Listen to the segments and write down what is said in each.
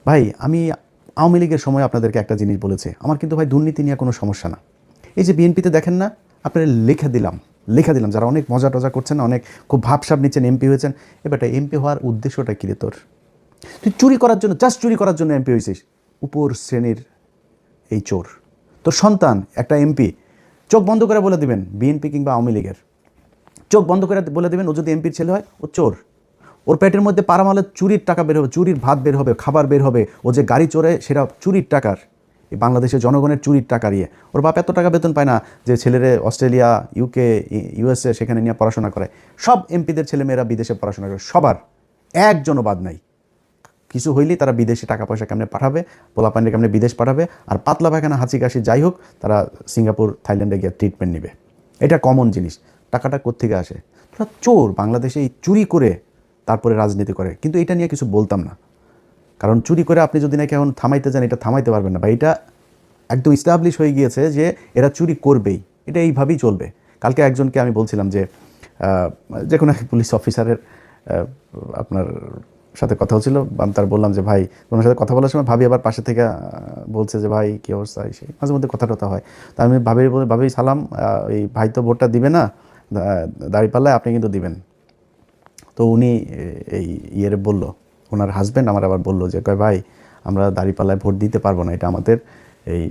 ভাই আমি আওয়ামী লীগের সময় আপনাদেরকে একটা জিনিস বলেছি, আমার কিন্তু ভাই দুর্নীতি নিয়ে কোনো সমস্যা না। এই যে বিএনপিতে দেখেন না, আপনারা লেখা দিলাম যারা অনেক মজা টজা করছেন, অনেক খুব ভাবসাব নিচ্ছেন, এমপি হয়েছেন। এবারটা এমপি হওয়ার উদ্দেশ্যটা কী রে তোর? তুই চুরি করার জন্য, জাস্ট চুরি করার জন্য এমপি হয়েছিস? উপর শ্রেণীর এই চোর তোর সন্তান একটা এমপি। চোখ বন্ধ করে বলে দিবেন বিএনপি কিংবা আওয়ামী লীগের, চোখ বন্ধ করে বলে দেবেন ও যদি এমপির ছেলে হয় ও চোর। ওর পেটের মধ্যে পারামালে চুরির টাকা বের হবে, চুরির ভাত বের হবে, খাবার বের হবে। ও যে গাড়ি চড়ে সেটা চুরির টাকার, এই বাংলাদেশের জনগণের চুরির টাকা নিয়ে। ওর বাপ এত টাকা বেতন পায় না যে ছেলেরে অস্ট্রেলিয়া, ইউকে, ইউএসএ সেখানে নিয়ে পড়াশোনা করে। সব এমপিদের ছেলেমেয়েরা বিদেশে পড়াশোনা করে, সবার, একজনও বাদ নাই। কিছু হইলেই তারা বিদেশে টাকা পয়সা কেমনে পাঠাবে, পোলাপান্ডে কেমনে বিদেশ পাঠাবে, আর পাতলা পায়খানা হাঁচি কাশি যাই হোক তারা সিঙ্গাপুর থাইল্যান্ডে গিয়ে ট্রিটমেন্ট নেবে। এটা কমন জিনিস। টাকাটা কোত্থেকে আসে? তোরা চোর, বাংলাদেশে এই চুরি করে তারপরে রাজনীতি করে। কিন্তু এটা নিয়ে কিছু বলতাম না, কারণ চুরি করে আপনি যদি নাকি এখন থামাইতে যান, এটা থামাইতে পারবেন না। বা এটা একদম ইস্টাবলিশ হয়ে গিয়েছে যে এরা চুরি করবেই, এটা এইভাবেই চলবে। কালকে একজনকে আমি বলছিলাম যে যে কোনো এক পুলিশ অফিসারের আপনার সাথে কথা হচ্ছিল, আমি তার বললাম যে ভাই তোমার সাথে কথা বলার সময় ভাবি আবার পাশে থেকে বলছে যে ভাই কী অবস্থা, সেই মাঝে মধ্যে কথা টথা হয়। তা আমি ভাবি সালাম, এই ভাই তো ভোটটা দিবে না, দাঁড়িপাল্লায় আপনি কিন্তু দিবেন। তো উনি এই ইয়ের বলল, ওনার হাজব্যান্ড আমার আবার বললো যে কয় ভাই আমরা দাঁড়িপাল্লায় ভোট দিতে পারবো না, এটা আমাদের এই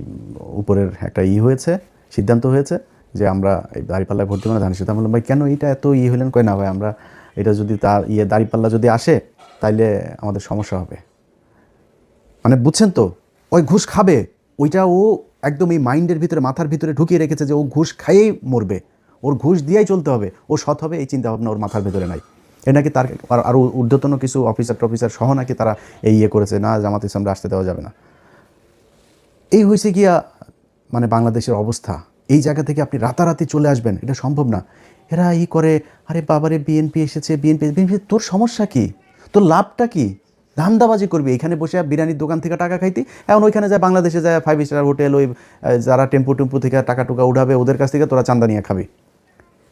উপরের একটা হয়েছে, সিদ্ধান্ত হয়েছে যে আমরা এই দাঁড়িপাল্লায় ভোট দেবো না, ধানের সাথে। আমি বললাম ভাই কেন এইটা এত হলেন? কয় না ভাই আমরা এটা যদি তার দাঁড়িপাল্লা যদি আসে তাইলে আমাদের সমস্যা হবে। মানে বুঝছেন তো, ওই ঘুষ খাবে, ওইটা ও একদম এই মাইন্ডের ভিতরে, মাথার ভিতরে ঢুকিয়ে রেখেছে যে ও ঘুষ খাইয়েই মরবে, ওর ঘুষ দিয়েই চলতে হবে, ও সৎ হবে, এই চিন্তা ভাবনা ওর মাথার ভিতরে নাই। এ নাকি তার আরও ঊর্ধ্বতন কিছু অফিসার সহ নাকি তারা এই করেছে, না জামাত ইসলামরা আসতে দেওয়া যাবে না। এই হয়েছে গিয়া মানে বাংলাদেশের অবস্থা। এই জায়গা থেকে আপনি রাতারাতি চলে আসবেন, এটা সম্ভব না। এরা করে, আরে বাবারে বিএনপি এসেছে, বিএনপি। তোর সমস্যা কি? তোর লাভটা কি? ধান্দাবাজি করবি এখানে বসে, বিরিয়ানির দোকান থেকে টাকা খাইতি, এখন ওইখানে যায় বাংলাদেশে যায় 5 স্টার হোটেল, ওই যারা টেম্পু থেকে টাকা টুকা উঠাবে ওদের কাছ থেকে তোরা চান্দা নিয়ে খাবি।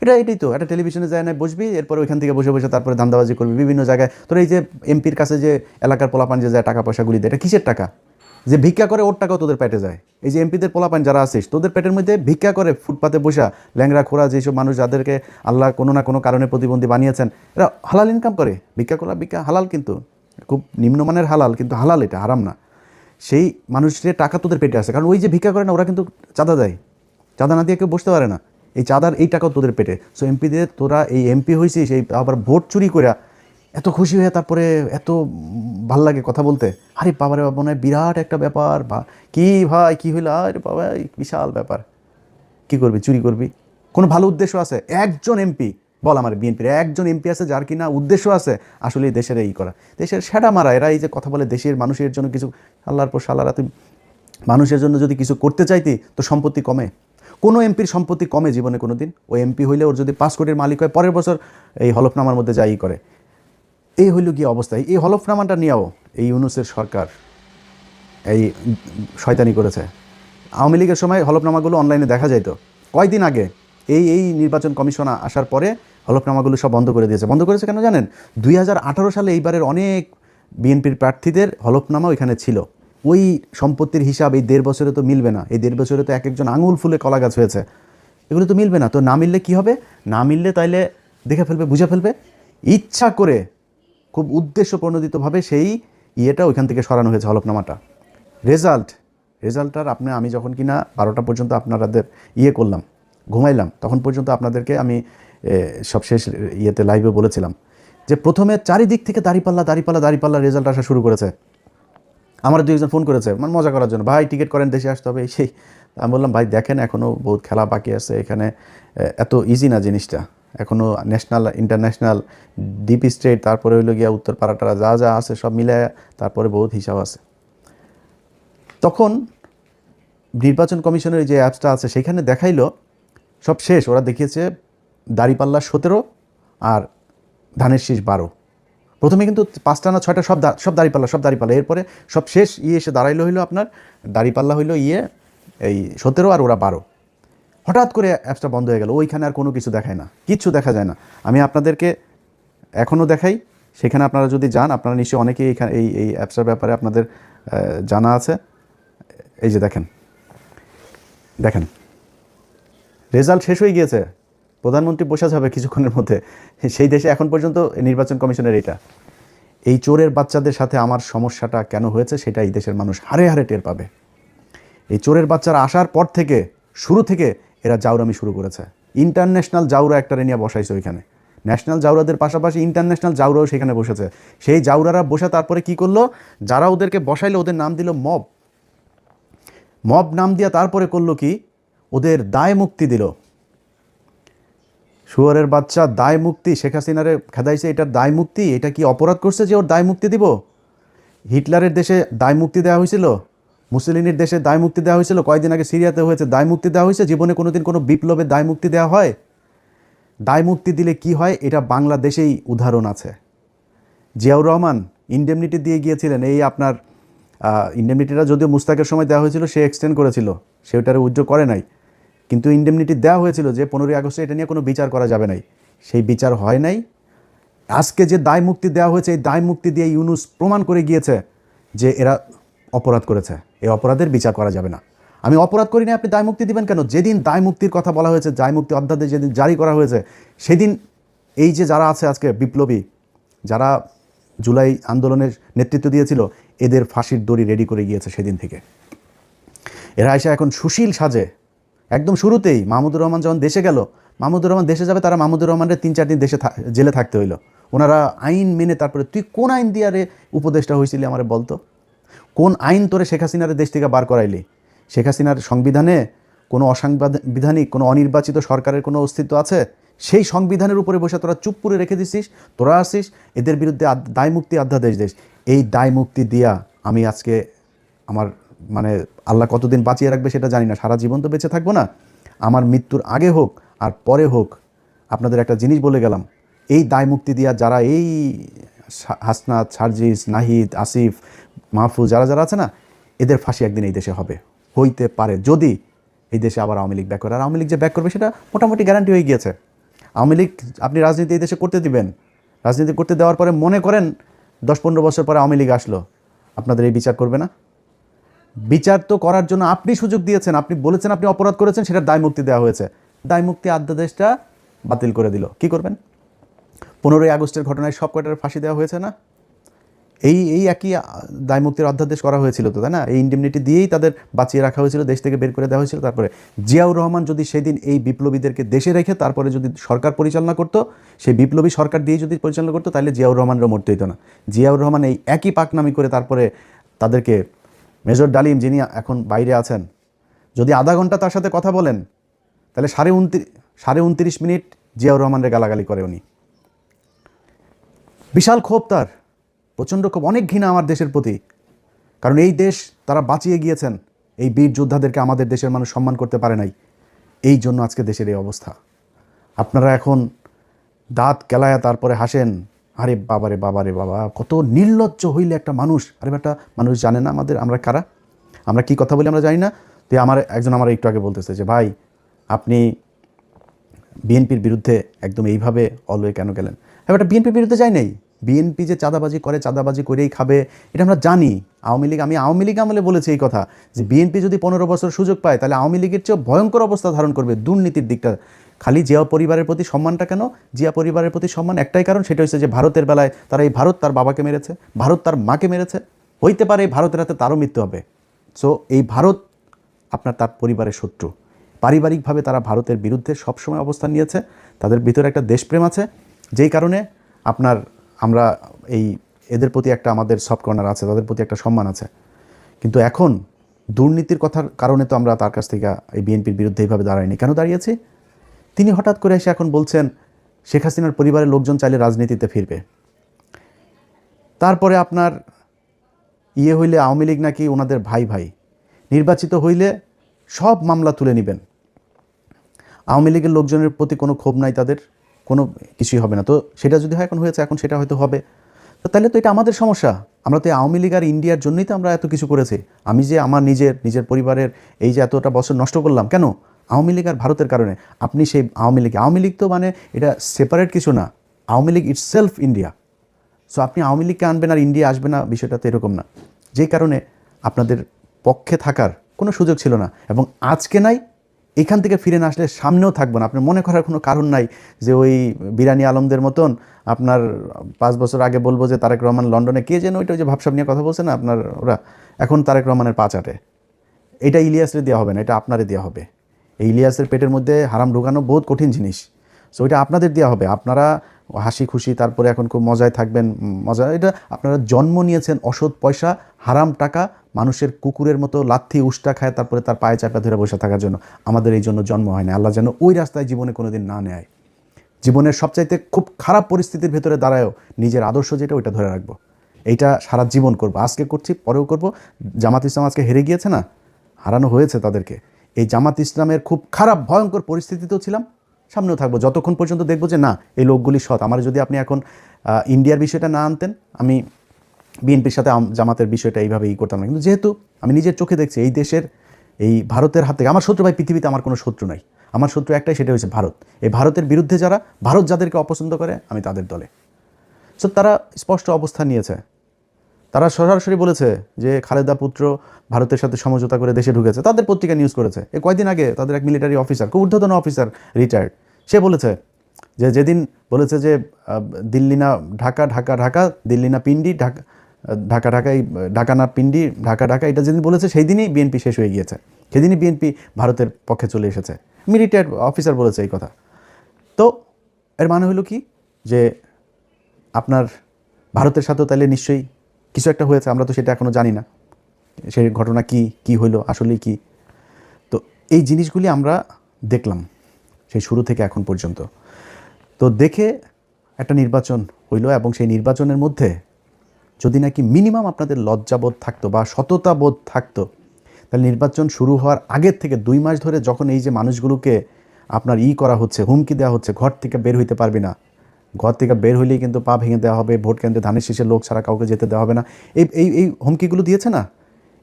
এটাই তো, একটা টেলিভিশনে যায় না বসবি, এরপরে ওইখান থেকে বসে বসে তারপরে ধান্দাবাজি করবি বিভিন্ন জায়গায়। তোর এই যে এমপির কাছে যে এলাকার পোলাপান যে যায় টাকা পয়সাগুলি দেয়, এটা কিসের টাকা? যে ভিক্ষা করে ওর টাকাও তোদের পেটে যায়। এই যে এমপিদের পোলাপান যারা আছিস, তোদের পেটের মধ্যে ভিক্ষা করে ফুটপাতে বসা ল্যাংরা খোড়া যেসব মানুষ যাদেরকে আল্লাহ কোনো না কোনো কারণে প্রতিবন্ধী বানিয়েছেন, এরা হালাল ইনকাম করে। ভিক্ষা হালাল, কিন্তু খুব নিম্নমানের হালাল, কিন্তু হালাল, এটা হারাম না। সেই মানুষের টাকা তোদের পেটে আসে, কারণ ওই যে ভিক্ষা করে না, ওরা কিন্তু চাঁদা দেয়, চাঁদা না দিয়ে কেউ বসতে পারে না। এই চাঁদার এই টাকাও তোদের পেটে। সো এমপিদের, তোরা এই এমপি হয়েছিস, এই আবার ভোট চুরি করে এত খুশি হয়ে তারপরে এত ভাল লাগে কথা বলতে। আরে বাবারে বাবা, মনে হয় বিরাট একটা ব্যাপার, বা কি ভাই কী হইলো, আরে বাবা বিশাল ব্যাপার। কি করবি? চুরি করবি? কোনো ভালো উদ্দেশ্য আছে? একজন এমপি বল আমার, বিএনপির একজন এমপি আছে যার কিনা উদ্দেশ্য আছে আসলে দেশের এই করা, দেশের সেটা মারা? এরা এই যে কথা বলে দেশের মানুষের জন্য কিছু, আল্লাহর পর সালারা, তুই মানুষের জন্য যদি কিছু করতে চাইতি তো সম্পত্তি কমে? কোনো এমপির সম্পত্তি কমে জীবনে কোনো দিন? ওই এমপি হইলে ওর যদি 5 কোটির মালিক হয়, পরের বছর এই হলফনামার মধ্যে যাই করে। এই হইল গিয়ে অবস্থায়। এই হলফনামাটা নিয়েও এই ইউনূসের সরকার এই শয়তানি করেছে। আওয়ামী লীগের সময় হলফনামাগুলো অনলাইনে দেখা যেত, কয়েকদিন আগে এই নির্বাচন কমিশন আসার পরে হলফনামাগুলো সব বন্ধ করে দিয়েছে। বন্ধ করেছে কেন জানেন? 2018 সালে এইবারের অনেক বিএনপির প্রার্থীদের হলফনামা ওইখানে ছিল। ওই সম্পত্তির হিসাব এই 1.5 বছরে তো মিলবে না। এই 1.5 বছরে তো এক একজন আঙুল ফুলে কলা গাছ হয়েছে, এগুলো তো মিলবে না। তো না মিললে কি হবে? না মিললে তাইলে দেখে ফেলবে, বুঝে ফেলবে, ইচ্ছা করে খুব উদ্দেশ্য প্রণোদিতভাবে সেই ইয়েটা ওইখান থেকে সরানো হয়েছে হলফনামাটা। রেজাল্টটার আমি যখন কিনা 12টা পর্যন্ত আপনাদের করলাম, ঘুমাইলাম, তখন পর্যন্ত আপনাদেরকে আমি সবশেষ ইয়েতে লাইভে বলেছিলাম যে প্রথমে চারিদিক থেকে দাঁড়িপাল্লা রেজাল্ট আসা শুরু করেছে। আমার 2 একজন ফোন করেছে মানে মজা করার জন্য, ভাই টিকিট করেন, দেশে আসতে হবে সেই। আমি বললাম ভাই দেখেন এখনও বহুত খেলা বাকি আছে, এখানে এত ইজি না জিনিসটা। এখনও ন্যাশনাল, ইন্টারন্যাশনাল, ডিপ স্টেট, তারপরে হইলো গিয়া উত্তর পাড়াটারা যা আছে সব মিলে তারপরে বহুত হিসাব আছে। তখন নির্বাচন কমিশনের যে অ্যাপসটা আছে সেখানে দেখাইলো সব শেষ। ওরা দেখিয়েছে দাঁড়িপাল্লা 17 আর ধানের শীষ 12। প্রথমে কিন্তু 5টা না 6টা সব দাঁড়িপাল্লা। এরপরে সব শেষ এসে দাঁড়াইলো হইলো আপনার দাঁড়িপাল্লা হইলো এই 17 আর ওরা 12। হঠাৎ করে অ্যাপসটা বন্ধ হয়ে গেল, ওইখানে আর কোনো কিছু দেখায় না, কিচ্ছু দেখা যায় না। আমি আপনাদেরকে এখনও দেখাই, সেখানে আপনারা যদি যান, আপনারা নিশ্চয়ই অনেকেই এই অ্যাপসটার ব্যাপারে আপনাদের জানা আছে। এই যে দেখেন দেখেন রেজাল্ট শেষ হয়ে গিয়েছে, প্রধানমন্ত্রী বসে যাবে কিছুক্ষণের মধ্যে। সেই দেশে এখন পর্যন্ত নির্বাচন কমিশনের এটা। এই চোরের বাচ্চাদের সাথে আমার সমস্যাটা কেন হয়েছে সেটা এই দেশের মানুষ হারে হারে টের পাবে। এই চোরের বাচ্চারা আসার পর থেকে, শুরু থেকে এরা জাউরামি শুরু করেছে। ইন্টারন্যাশনাল জাউরা একটা নিয়ে বসাইছে ওইখানে, ন্যাশনাল জাউরাদের পাশাপাশি ইন্টারন্যাশনাল জাউরাও সেখানে বসেছে। সেই জাউরারা বসে তারপরে কি করলো, যারা ওদেরকে বসাইলো ওদের নাম দিল মব। মব নাম দিয়া তারপরে করলো কি, ওদের দায় মুক্তি দিল। শুয়োরের বাচ্চা দায় মুক্তি, শেখ হাসিনারে খেদাইছে, এটার দায় মুক্তি। এটা কি অপরাধ করছে যে ওর দায় মুক্তি দিব? হিটলারের দেশে দায় মুক্তি দেওয়া হয়েছিল, মুসলিনের দেশে দায় মুক্তি দেওয়া হয়েছিল, কয়েকদিন আগে সিরিয়াতে হয়েছে, দায় মুক্তি দেওয়া হয়েছে। জীবনে কোনোদিন কোনো বিপ্লবে দায় মুক্তি দেওয়া হয়? দায় মুক্তি দিলে কি হয় এটা বাংলাদেশেই উদাহরণ আছে। জিয়াউর রহমান ইন্ডেমনিটি দিয়ে গিয়েছিলেন, এই আপনার ইন্ডেমনিটিটা যদিও মুস্তাকের সময় দেওয়া হয়েছিল, সে এক্সটেন্ড করেছিল, সে ওটারে উইথড্র করে নাই, কিন্তু ইন্ডেমনিটি দেওয়া হয়েছিল যে 15ই আগস্টে এটা নিয়ে কোনো বিচার করা যাবে নাই, সেই বিচার হয় নাই। আজকে যে দায় মুক্তি দেওয়া হয়েছে, এই দায় মুক্তি দিয়ে ইউনূস প্রমাণ করে গিয়েছে যে এরা অপরাধ করেছে, এই অপরাধের বিচার করা যাবে না। আমি অপরাধ করি না, আপনি দায় মুক্তি দিবেন কেন? যেদিন দায় মুক্তির কথা বলা হয়েছে, দায় মুক্তি অধ্যাদেশ যেদিন জারি করা হয়েছে, সেদিন এই যে যারা আছে আজকে বিপ্লবী, যারা জুলাই আন্দোলনের নেতৃত্ব দিয়েছিল, এদের ফাঁসির দড়ি রেডি করে গিয়েছে সেদিন থেকে। এরা এসে এখন সুশীল সাজে। একদম শুরুতেই মাহমুদুর রহমান যখন দেশে গেল, মাহমুদুর রহমান দেশে যাবে, তারা মাহমুদুর রহমানের 3-4 দিন দেশে জেলে থাকতে হইলো। ওনারা আইন মেনে, তারপরে তুই কোন আইন দিয়ে আরে উপদেষ্টা হয়েছিলি আমারে বলতো, কোন আইন তোরে শেখ হাসিনার দেশ থেকে বার করাইলি? শেখ হাসিনার সংবিধানে কোনো অসাংবিধানিক, কোনো অনির্বাচিত সরকারের কোনো অস্তিত্ব আছে? সেই সংবিধানের উপরে বসে তোরা চুপ করে রেখে দিছিস। তোরা আসিস এদের বিরুদ্ধে দায় মুক্তি অধ্যাদেশ দেশ। এই দায় মুক্তি দিয়া আমি আজকে আমার মানে আল্লাহ কতদিন বাঁচিয়ে রাখবে সেটা জানি না, সারা জীবন তো বেঁচে থাকবো না। আমার মৃত্যুর আগে হোক আর পরে হোক, আপনাদের একটা জিনিস বলে গেলাম, এই দায় মুক্তি দিয়া যারা এই হাসনাত, সার্জিস, নাহিদ, আসিফ, মাহফুজ, যারা যারা আছে না, এদের ফাঁসি একদিন এই দেশে হবে, হইতে পারে যদি এই দেশে আবার আওয়ামী লীগ ব্যাক করে। আর আওয়ামী লীগ যে ব্যাক করবে সেটা মোটামুটি গ্যারান্টি হয়ে গিয়েছে। আওয়ামী লীগ আপনি রাজনীতি এই দেশে করতে দিবেন, রাজনীতি করতে দেওয়ার পরে মনে করেন 10-15 বছর পরে আওয়ামী লীগ আসলো, আপনাদের এই বিচার করবে না? বিচার তো করার জন্য আপনি সুযোগ দিয়েছেন, আপনি বলেছেন আপনি অপরাধ করেছেন, সেটার দায় মুক্তি দেওয়া হয়েছে। দায় মুক্তি অধ্যাদেশটা বাতিল করে দিল, কি করবেন? 15ই আগস্টের ঘটনায় সব কয়টার ফাঁসি দেওয়া হয়েছে না? এই একই দায় মুক্তির অধ্যাদেশ করা হয়েছিল তো, তাই না? এই ইন্ডেমনিটি দিয়েই তাদের বাঁচিয়ে রাখা হয়েছিল, দেশ থেকে বের করে দেওয়া হয়েছিল। তারপরে জিয়াউর রহমান যদি সেদিন এই বিপ্লবীদেরকে দেশে রেখে তারপরে যদি সরকার পরিচালনা করতো, সেই বিপ্লবী সরকার দিয়ে যদি পরিচালনা করতো, তাহলে জিয়াউর রহমানেরও মরতে হইতো না। জিয়াউর রহমান এই একই পাকনামি করে তারপরে তাদেরকে, মেজর ডালিম যিনি এখন বাইরে আছেন, যদি আধা ঘন্টা তার সাথে কথা বলেন, তাহলে 29.5 মিনিট জিয়াউর রহমানের গালাগালি করে উনি। বিশাল ক্ষোভ তার, প্রচণ্ড ক্ষোভ, অনেক ঘৃণা আমার দেশের প্রতি। কারণ এই দেশ তারা বাঁচিয়ে গিয়েছেন, এই বীর যোদ্ধাদেরকে আমাদের দেশের মানুষ সম্মান করতে পারে নাই, এই জন্য আজকে দেশের এই অবস্থা। আপনারা এখন দাঁত কেলায়া তারপরে হাসেন, আরে বাবারে বাবারে বাবা, কত নির্লজ্জ হইলে একটা মানুষ। আরে একটা মানুষ জানে না আমরা কারা, আমরা কি কথা বলি আমরা জানি না। তো একজন আমার একটু আগে বলতেছে যে ভাই আপনি বিএনপির বিরুদ্ধে একদম এইভাবে অলওয়ে কেন গেলেন? হ্যাঁ, এটা বিএনপির বিরুদ্ধে যাই নাই। বিএনপি যে চাঁদাবাজি করে, চাঁদাবাজি করেই খাবে, এটা আমরা জানি। আমি আওয়ামী লীগ আমলে বলেছি এই কথা, যে বিএনপি যদি 15 বছর সুযোগ পায়, তাহলে আওয়ামী লীগের চেয়েও ভয়ঙ্কর অবস্থা ধারণ করবে দুর্নীতির দিকটা। খালি জিয়া পরিবারের প্রতি সম্মানটা কেন? জিয়া পরিবারের প্রতি সম্মান একটাই কারণ, সেটা হচ্ছে যে ভারতের বেলায় তারা এই ভারত তার বাবাকে মেরেছে, ভারত তার মাকে মেরেছে, হইতে পারে এই ভারতের হাতে তারও মৃত্যু হবে। সো এই ভারত আপনার তার পরিবারের শত্রু। পারিবারিকভাবে তারা ভারতের বিরুদ্ধে সবসময় অবস্থান নিয়েছে, তাদের ভিতরে একটা দেশপ্রেম আছে, যেই কারণে আমরা এদের প্রতি একটা আমাদের সফট কর্নার আছে, তাদের প্রতি একটা সম্মান আছে। কিন্তু এখন দুর্নীতির কথার কারণে তো আমরা তার কাছ থেকে এই বিএনপির বিরুদ্ধে এইভাবে দাঁড়াইনি। কেন দাঁড়িয়েছি? তিনি হঠাৎ করে এসে এখন বলছেন শেখ হাসিনার পরিবারের লোকজন চাইলে রাজনীতিতে ফিরবে। তারপরে আপনার হইলে আওয়ামী লীগ নাকি ওনাদের ভাই ভাই, নির্বাচিত হইলে সব মামলা তুলে নেবেন। আওয়ামী লীগের লোকজনের প্রতি কোনো ক্ষোভ নাই, তাদের কোনো কিছুই হবে না। তো সেটা যদি হয়, এখন হয়েছে, এখন সেটা হয়তো হবে। তো তাহলে তো এটা আমাদের সমস্যা। আমরা তো আওয়ামী লীগ আর ইন্ডিয়ার জন্যই তো আমরা এত কিছু করেছি। আমি যে আমার নিজের পরিবারের এই যে এতটা বছর নষ্ট করলাম, কেন? আওয়ামী লীগ আর ভারতের কারণে। আপনি সেই আওয়ামী লীগ তো মানে এটা সেপারেট কিছু না, Awami League it's self India. So আপনি আওয়ামী লীগকে আনবেন আর ইন্ডিয়া আসবে না, বিষয়টা তো এরকম না। যেই কারণে আপনাদের পক্ষে থাকার কোনো সুযোগ ছিল না, এবং আজকে নাই, এখান থেকে ফিরে না আসলে সামনেও থাকবো না। আপনার মনে করার কোনো কারণ নাই যে ওই বিরানি আলমদের মতন আপনার 5 বছর আগে বলবো যে তারেক রহমান লন্ডনে কে যেন ওইটা, ওই যে ভাবসাব নিয়ে কথা বলছে না আপনার ওরা, এখন তারেক রহমানের পা চাটে। এটা ইলিয়াসের দেওয়া হবে না, এটা আপনারে দেওয়া হবে। এই ইলিয়াসের পেটের মধ্যে হারাম ঢোকানো বহুত কঠিন জিনিস। সো এটা আপনাদের দেওয়া হবে। আপনারা হাসি খুশি তারপরে এখন খুব মজায় থাকবেন, মজা। এটা আপনারা জন্ম নিয়েছেন অসৎ পয়সা, হারাম টাকা, মানুষের কুকুরের মতো লাথি উষ্টা খায় তারপরে তার পায়ে চাপা ধরে বসে থাকার জন্য। আমাদের এই জন্য জন্ম হয় না। আল্লাহ যেন ওই রাস্তায় জীবনে কোনোদিন না নেয়। জীবনের সবচাইতে খুব খারাপ পরিস্থিতির ভেতরে দাঁড়ায়ও নিজের আদর্শ যেটা ওইটা ধরে রাখবো। এইটা সারা জীবন করবো। আজকে করছি, পরেও করব। জামাত ইসলাম আজকে হেরে গিয়েছে না, হারানো হয়েছে তাদেরকে। এই জামাত ইসলামের খুব খারাপ ভয়ঙ্কর পরিস্থিতিতেও ছিলাম, সামনেও থাকবো, যতক্ষণ পর্যন্ত দেখবো যে না এই লোকগুলি সৎ। আমার যদি আপনি এখন ইন্ডিয়ার বিষয়টা না আনতেন, আমি বিএনপির সাথে জামাতের বিষয়টা এইভাবেই করতাম না। কিন্তু যেহেতু আমি নিজের চোখে দেখছি এই দেশের, এই ভারতের হাত থেকে, আমার শত্রু ভাই পৃথিবীতে আমার কোনো শত্রু নাই, আমার শত্রু একটাই, সেটা হচ্ছে ভারত। এই ভারতের বিরুদ্ধে যারা, ভারত যাদেরকে অপছন্দ করে, আমি তাদের দলে। সো তারা স্পষ্ট অবস্থান নিয়েছে। তারা সরাসরি বলেছে যে খালেদা পুত্র ভারতের সাথে সমঝোতা করে দেশে ঢুকেছে। তাদের পত্রিকা নিউজ করেছে। এই কয়দিন আগে তাদের এক মিলিটারি অফিসার, খুব ঊর্ধ্বতন অফিসার, রিটায়ার্ড, সে বলেছে যে যেদিন বলেছে যে দিল্লি না ঢাকা, ঢাকা ঢাকা, দিল্লি না পিন্ডি, ঢাকা ঢাকা ঢাকাই, ঢাকা না পিন্ডি, ঢাকা ঢাকা, এটা যেদিন বলেছে সেই দিনই বিএনপি শেষ হয়ে গিয়েছে, সেদিনই বিএনপি ভারতের পক্ষে চলে এসেছে। মিলিটারি অফিসার বলেছে এই কথা। তো এর মানে হলো কি, যে আপনার ভারতের সাথেও তাহলে নিশ্চয়ই কিছু একটা হয়েছে, আমরা তো সেটা এখনও জানি না সেই ঘটনা কি হইলো, আসলেই কি। তো এই জিনিসগুলি আমরা দেখলাম সেই শুরু থেকে এখন পর্যন্ত। তো দেখে একটা নির্বাচন হইল, এবং সেই নির্বাচনের মধ্যে যদি নাকি মিনিমাম আপনাদের লজ্জাবোধ থাকতো বা সততাবোধ থাকতো, তাহলে নির্বাচন শুরু হওয়ার আগের থেকে 2 মাস ধরে যখন এই যে মানুষগুলোকে আপনার করা হচ্ছে, হুমকি দেওয়া হচ্ছে, ঘর থেকে বের হইতে পারবি না, ঘর থেকে বের হইলেই কিন্তু পা ভেঙে দেওয়া হবে, ভোট কেন্দ্রে ধানের শীষের লোক ছাড়া কাউকে যেতে দেওয়া হবে না, এই এই এই হুমকিগুলো দিয়েছে না।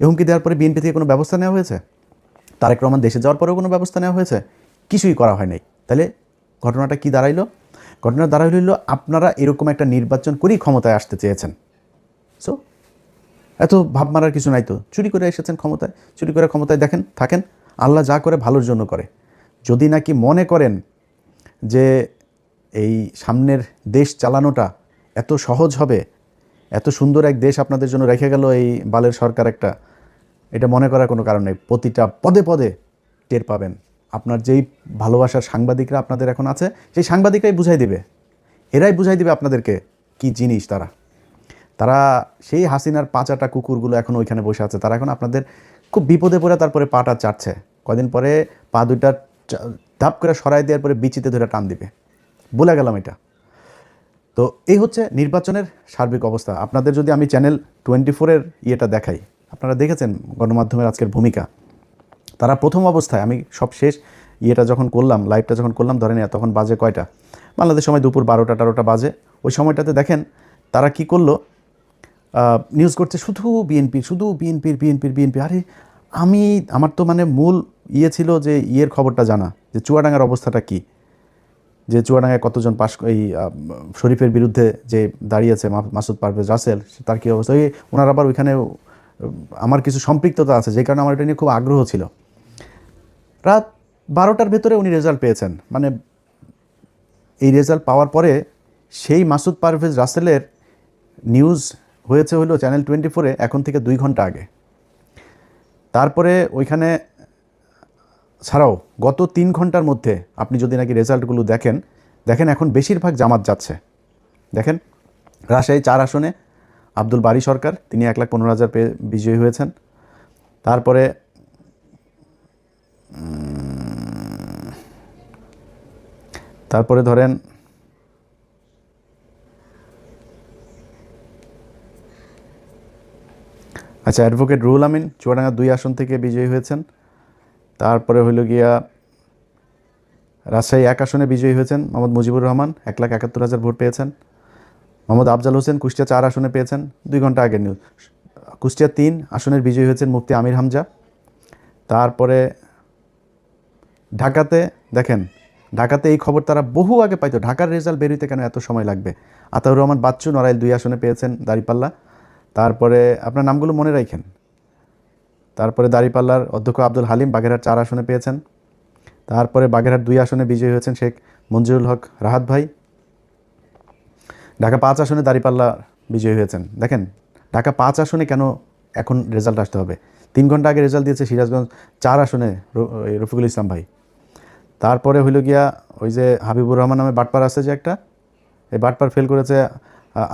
এই হুমকি দেওয়ার পরে বিএনপি থেকে কোনো ব্যবস্থা নেওয়া হয়েছে? তারেক রহমান দেশে যাওয়ার পরেও কোনো ব্যবস্থা নেওয়া হয়েছে? কিছুই করা হয় নাই। তাহলে ঘটনাটা কি দাঁড়াইলো? ঘটনা দাঁড়াইল আপনারা এরকম একটা নির্বাচন করেই ক্ষমতায় আসতে চেয়েছেন। সো এত ভাব মারার কিছু নাই তো। চুরি করে এসেছেন ক্ষমতায়, চুরি করে ক্ষমতায় দেখেন থাকেন। আল্লাহ যা করে ভালোর জন্য করে। যদি নাকি মনে করেন যে এই সামনের দেশ চালানোটা এত সহজ হবে, এত সুন্দর এক দেশ আপনাদের জন্য রেখে গেল এই বালের সরকার একটা, এটা মনে করার কোনো কারণ নেই। প্রতিটা পদে পদে টের পাবেন। আপনার যেই ভালোবাসার সাংবাদিকরা আপনাদের এখন আছে, সেই সাংবাদিকরাই বুঝাই দিবে, এরাই বুঝাই দিবে আপনাদেরকে কি জিনিস। তারা সেই হাসিনার পাঁচাটা কুকুরগুলো এখন ওইখানে বসে আছে। তারা এখন আপনাদের খুব বিপদে পড়ে তারপরে পাটা চাটছে। কদিন পরে পা দুইটা ধাপ করে সরাই দেওয়ার পরে বিচিতে ধরে টান দিবে, বলে গেলাম এটা। তো এই হচ্ছে নির্বাচনের সার্বিক অবস্থা। আপনাদের যদি আমি চ্যানেল 24-এর ইয়েটা দেখাই, আপনারা দেখেছেন গণমাধ্যমের আজকের ভূমিকা। তারা প্রথম অবস্থায়, আমি সব শেষ ইয়েটা যখন করলাম, লাইভটা যখন করলাম, ধরে নেওয়া তখন বাজে কয়টা, বাংলাদেশ সময় দুপুর 12টা-13টা বাজে। ওই সময়টাতে দেখেন তারা কি করলো, নিউজ করছে শুধু বিএনপি, শুধু বিএনপি। আরে আমার তো মানে মূল ছিল যে খবরটা জানা, যে চুয়াডাঙ্গার অবস্থাটা কি, যে চুয়াডাঙ্গায় কতজন এই শরীফের বিরুদ্ধে যে দাঁড়িয়েছে মাসুদ পারভেজ রাসেল, তার কী অবস্থা। ওনার আবার ওইখানে আমার কিছু সম্পৃক্ততা আছে, যে কারণে আমার এটা নিয়ে খুব আগ্রহ ছিল। রাত 12টার ভেতরে উনি রেজাল্ট পেয়েছেন। মানে এই রেজাল্ট পাওয়ার পরে সেই মাসুদ পারভেজ রাসেলের নিউজ হলো চ্যানেল 24-এ এখন থেকে 2 ঘন্টা আগে। তারপরে ওইখানে ছাড়াও গত 3 ঘন্টার মধ্যে আপনি যদি নাকি রেজাল্টগুলো দেখেন এখন বেশিরভাগ জামাত যাচ্ছে। দেখেন রাজশাহী 4 আসনে আব্দুল বারী সরকার, তিনি 1,15,000 পেয়ে বিজয়ী হয়েছেন। তারপরে ধরেন আচ্ছা, অ্যাডভোকেট রুহুল আমিন চুয়াডাঙ্গা 2 আসন থেকে বিজয়ী হয়েছেন। তারপরে হইল গিয়া রাজশাহী 1 আসনে বিজয়ী হয়েছেন মোহাম্মদ মুজিবুর রহমান, 1,71,000 ভোট পেয়েছেন। মোহাম্মদ আফজাল হোসেন কুষ্টিয়া 4 আসনে পেয়েছেন, 2 ঘন্টা আগের নিউজ। কুষ্টিয়া 3 আসনের বিজয়ী হয়েছেন মুফতি আমির হামজা। তারপরে ঢাকাতে দেখেন, ঢাকাতে এই খবর তারা বহু আগে পাইতো। ঢাকার রেজাল্ট বেরোতে কেন এত সময় লাগবে? আতাউর রহমান বাচ্চু নড়াইল 2 আসনে পেয়েছেন দাঁড়িপাল্লা। তারপরে আপনার নামগুলো মনে রাখেন। তারপরে দাঁড়িপাল্লার অধ্যক্ষ আব্দুল হালিম বাগেরহাট 4 আসনে পেয়েছেন। তারপরে বাগেরহাট 2 আসনে বিজয়ী হয়েছেন শেখ মঞ্জুরুল হক রাহাত ভাই। ঢাকা 5 আসনে দাঁড়িপাল্লা বিজয়ী হয়েছেন। দেখেন ঢাকা 5 আসনে কেন এখন রেজাল্ট আসতে হবে? 3 ঘন্টা আগে রেজাল্ট দিয়েছে সিরাজগঞ্জ 4 আসনে রফিকুল ইসলাম ভাই। তারপরে হইল গিয়া ওই যে হাবিবুর রহমান নামে বাটপার আছে যে একটা, এই বাটপার ফেল করেছে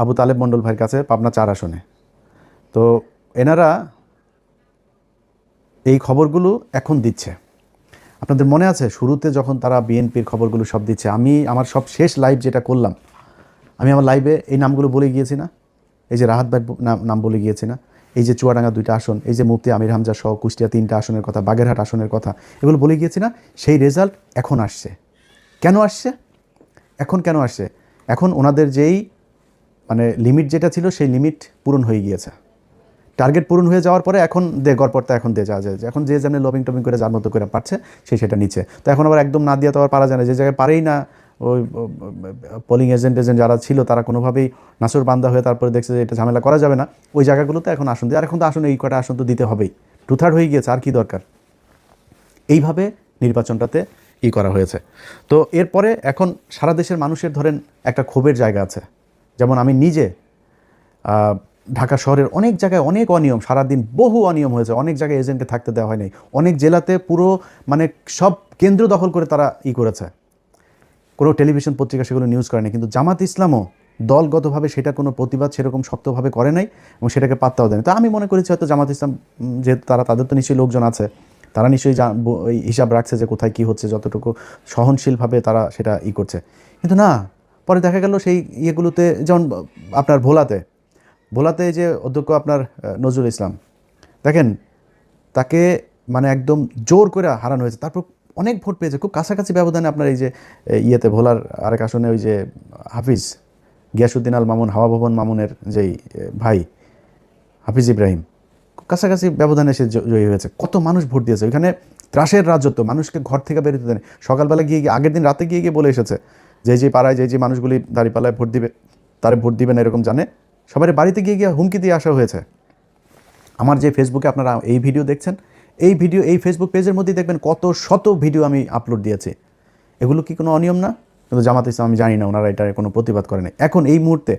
আবু তালেব মণ্ডল ভাইয়ের কাছে পাবনা 4 আসনে। তো এনারা এই খবরগুলো এখন দিচ্ছে। আপনাদের মনে আছে শুরুতে যখন তারা বিএনপির খবরগুলো সব দিচ্ছে, আমি আমার সব শেষ লাইভ যেটা করলাম, আমি আমার লাইভে এই নামগুলো বলে গিয়েছি না? এই যে রাহাত ভাই নাম বলে গিয়েছি না? এই যে চুয়াডাঙ্গা 2টা আসন, এই যে মুফতি আমির হামজা সহ কুষ্টিয়া 3টা আসনের কথা, বাগেরহাট আসনের কথা, এগুলো বলে গিয়েছি না? সেই রেজাল্ট এখন আসছে। কেন আসছে? এখন কেন আসছে? এখন ওনাদের যেই মানে লিমিট যেটা ছিল সেই লিমিট পূরণ হয়ে গিয়েছে। টার্গেট পূরণ হয়ে যাওয়ার পরে এখন গড়পড়তা এখন যাওয়া যায়, এখন যে যেমনি লবিং টবিং করে যার মতো করে পারছে সেটা নিচ্ছে। তো এখন আবার একদম না দিয়ে তো আবার পারা যায় না, যে জায়গায় পারেই না ওই পোলিং এজেন্ট যারা ছিল তারা কোনোভাবেই নাসুর বান্দা হয়ে তারপরে দেখছে যে এটা ঝামেলা করা যাবে না, ওই জায়গাগুলোতে এখন আসন দিয়ে, আর এখন তো আসন এই কটা আসন তো দিতে হবেই, 2/3 হয়ে গিয়েছে, আর কি দরকার? এইভাবে নির্বাচনটাতে করা হয়েছে। তো এরপরে এখন সারা দেশের মানুষের ধরেন একটা ক্ষোভের জায়গা আছে। যেমন আমি নিজে ঢাকা শহরের অনেক জায়গায় অনেক অনিয়ম, সারাদিন বহু অনিয়ম হয়েছে, অনেক জায়গায় এজেন্টকে থাকতে দেওয়া হয়নি, অনেক জেলাতে পুরো মানে সব কেন্দ্র দখল করে তারা করেছে, কোনো টেলিভিশন পত্রিকা সেগুলো নিউজ করেনি। কিন্তু জামাত ইসলামও দলগতভাবে সেটা কোনো প্রতিবাদ সেরকম শক্তভাবে করে নাই এবং সেটাকে পাত্তাও দেয়নি। তো আমি মনে করেছি হয়তো জামাত ইসলাম যেহেতু তাদের তো নিশ্চয়ই লোকজন আছে, তারা নিশ্চয়ই ওই হিসাব রাখছে যে কোথায় কী হচ্ছে, যতটুকু সহনশীলভাবে তারা সেটা করছে। কিন্তু না, পরে দেখা গেল সেই ইয়েগুলোতে, যেমন আপনার ভোলাতে যে অধ্যক্ষ আপনার নজরুল ইসলাম, দেখেন তাকে মানে একদম জোর করে হারানো হয়েছে, তারপর অনেক ভোট পেয়েছে খুব কাছাকাছি ব্যবধানে। আপনার এই যে ভোলার আরেক আসনে ওই যে হাফিজ গিয়াসুদ্দিন আল মামুন, হাওয়া ভবন মামুনের যেই ভাই হাফিজ ইব্রাহিম, খুব কাছাকাছি ব্যবধানে সে জয়ী হয়েছে। কত মানুষ ভোট দিয়েছে ওইখানে, ত্রাসের রাজত্ব, মানুষকে ঘর থেকে বেরোতে দেন। সকালবেলা গিয়ে আগের দিন রাতে গিয়ে বলে এসেছে যে পাড়ায় যে মানুষগুলি দাঁড়িপাল্লায় ভোট দিবে তারে ভোট দিবে না এরকম জানে, সবার বাড়িতে গিয়ে হুমকি দিয়ে আসা হয়েছে। আমার যে ফেসবুকে আপনারা এই ভিডিও দেখছেন, এই ফেসবুক পেজের মধ্যেই দেখবেন কত শত ভিডিও আমি আপলোড দিয়েছি। এগুলো কি কোনো অনিয়ম না? কিন্তু জামাত ইসলাম আমি জানি না, ওনারা এটা কোনো প্রতিবাদ করে না। এখন এই মুহূর্তে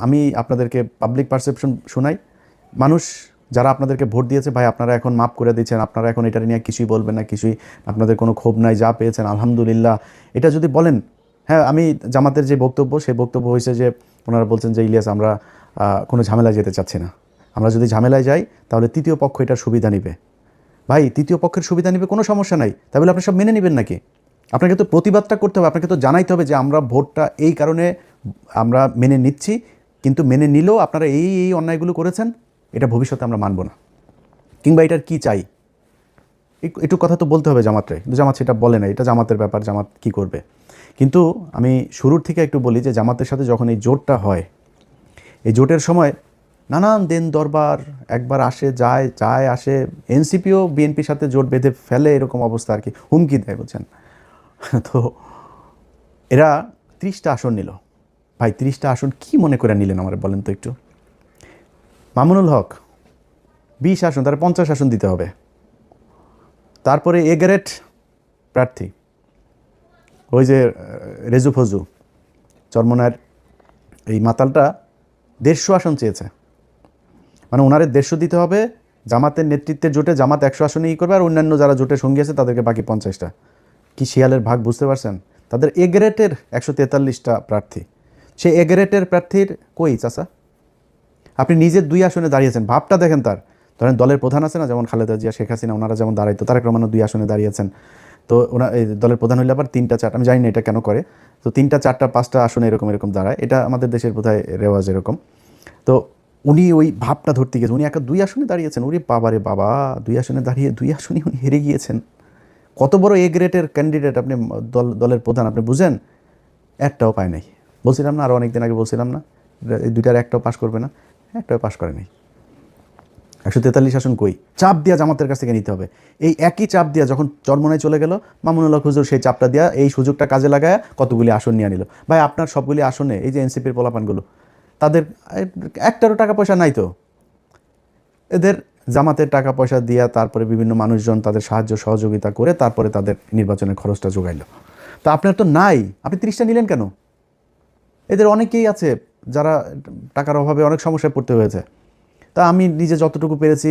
আমি আপনাদেরকে পাবলিক পারসেপশন শোনাই। মানুষ যারা আপনাদেরকে ভোট দিয়েছে, ভাই আপনারা এখন মাফ করে দিচ্ছেন, আপনারা এখন এটা নিয়ে কিছুই বলবেন না, কিছুই আপনাদের কোনো ক্ষোভ নাই, যা পেয়েছেন আলহামদুলিল্লাহ, এটা যদি বলেন। হ্যাঁ, আমি জামাতের যে বক্তব্য, সেই বক্তব্য হয়েছে যে ওনারা বলছেন যে ইলিয়াস আমরা কোনো ঝামেলায় যেতে চাচ্ছি না, আমরা যদি ঝামেলায় যাই তাহলে তৃতীয় পক্ষ এটার সুবিধা নিবে। ভাই তৃতীয় পক্ষের সুবিধা নিবে, কোনো সমস্যা নাই, তাহলে আপনি সব মেনে নেবেন নাকি? আপনাকে তো প্রতিবাদটা করতে হবে, আপনাকে তো জানাইতে হবে যে আমরা ভোটটা এই কারণে আমরা মেনে নিচ্ছি, কিন্তু মেনে নিলেও আপনারা এই অন্যায়গুলো করেছেন, এটা ভবিষ্যতে আমরা মানব না, কিংবা এটার কি চাই, একটু কথা তো বলতে হবে জামাতরে। কিন্তু জামাত সেটা বলে না, এটা জামাতের ব্যাপার, জামাত কি করবে। কিন্তু আমি শুরুর থেকে একটু বলি যে জামাতের সাথে যখন এই জোটটা হয়, এই জোটের সময় নানান দেন দরবার একবার আসে যায় আসে, এনসিপিও বিএনপির সাথে জোট বেঁধে ফেলে, এরকম অবস্থা আর কি, হুমকি দেয়, বলছেন। তো এরা 30টা আসন নিল। ভাই 30টা আসন কি মনে করে নিলেন আমার বলেন তো একটু? মামুনুল হক 20 আসন, তার 50 আসন দিতে হবে। তারপরে এ গ্রেড প্রার্থী ওই যে রেজু ফজু চরমনার এই মাতালটা 150 আসন চেয়েছে, মানে ওনারে 150 দিতে হবে। জামাতের নেতৃত্বের জোটে জামাত 100 আসনেই করবে, আর অন্যান্য যারা জোটে সঙ্গী আছে তাদেরকে বাকি 50টা। কি শিয়ালের ভাগ বুঝতে পারছেন? তাদের এ গ্রেডের 143টা প্রার্থী, সে এ গ্রেডের প্রার্থীর কই চাচা? আপনি নিজের 2 আসনে দাঁড়িয়েছেন, ভাবটা দেখেন তার। ধরেন দলের প্রধান আছে না, যেমন খালেদা জিয়া, শেখ হাসিনা, ওনারা যেমন দাঁড়াইতো, তারেক রহমানও 2 আসনে দাঁড়িয়েছেন। তো এই দলের প্রধান হইলে আবার 3টা 4টা, আমি জানি না এটা কেন করে, তো 3টা 4টা 5টা আসনে এরকম দাঁড়ায়, এটা আমাদের দেশের বোধহয় রেওয়াজ এরকম। তো উনি ওই ভাবটা ধরতে গিয়েছেন, উনি 2 আসনে দাঁড়িয়েছেন। ওরে বাবারে বাবা, 2 আসনে দাঁড়িয়ে 2 আসনে উনি হেরে গিয়েছেন। কত বড় এ গ্রেডের ক্যান্ডিডেট আপনি, দলের প্রধান, আপনি বুঝেন? একটাও পায় নাই। বলছিলাম না আরও অনেক দিন আগে, বলছিলাম না এই 2টার একটাও পাস করবে না, একটাও পাস করে নাই। 143 আসন কই? চাপ দিয়া জামাতের কাছ থেকে নিতে হবে। এই একই চাপ দিয়া যখন চরমনায় চলে গেল মামুনুল হক হুজুর, সেই চাপটা দিয়া এই সুযোগটা কাজে লাগায় কতগুলি আসন নিয়ে নিল। ভাই আপনার সবগুলি আসনে এই যে এনসিপির পোলাপানগুলো, তাদের একটারও টাকা পয়সা নাই তো, এদের জামাতের টাকা পয়সা দিয়া তারপরে বিভিন্ন মানুষজন তাদের সাহায্য সহযোগিতা করে তারপরে তাদের নির্বাচনের খরচটা জোগাইল। তো আপনার তো নাই, আপনি 30টা নিলেন কেন? এদের অনেকেই আছে যারা টাকার অভাবে অনেক সমস্যায় পড়তে হয়েছে। তা আমি নিজে যতটুকু পেরেছি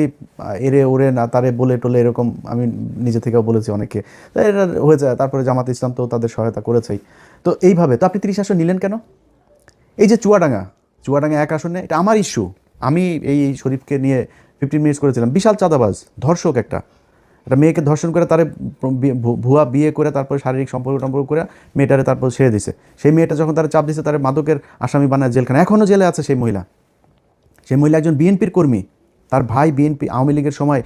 এরে ওরে না তারে বলে টোলে এরকম আমি নিজে থেকেও বলেছি অনেকে, তা এটা হয়েছে। তারপরে জামাত ইসলাম তো তাদের সহায়তা করেছেই। তো এইভাবে তো আপনি 30 আসন নিলেন কেন? এই যে চুয়াডাঙ্গা 1 আসনে, এটা আমার ইস্যু। আমি এই শরীফকে নিয়ে 15 মিনিটস করেছিলাম। বিশাল চাঁদাবাজ, ধর্ষক একটা মেয়েকে ধর্ষণ করে তারে ভুয়া বিয়ে করে তারপরে শারীরিক সম্পর্ক করে মেয়েটারে তারপর ছেড়ে দিছে। সেই মেয়েটা যখন তারা চাপ দিছে তারা মাদকের আসামি বানায় জেলখানা, এখনও জেলে আছে সেই মহিলা। সেই মহিলা একজন বিএনপির কর্মী, তার ভাই বিএনপি আওয়ামী লীগের সময়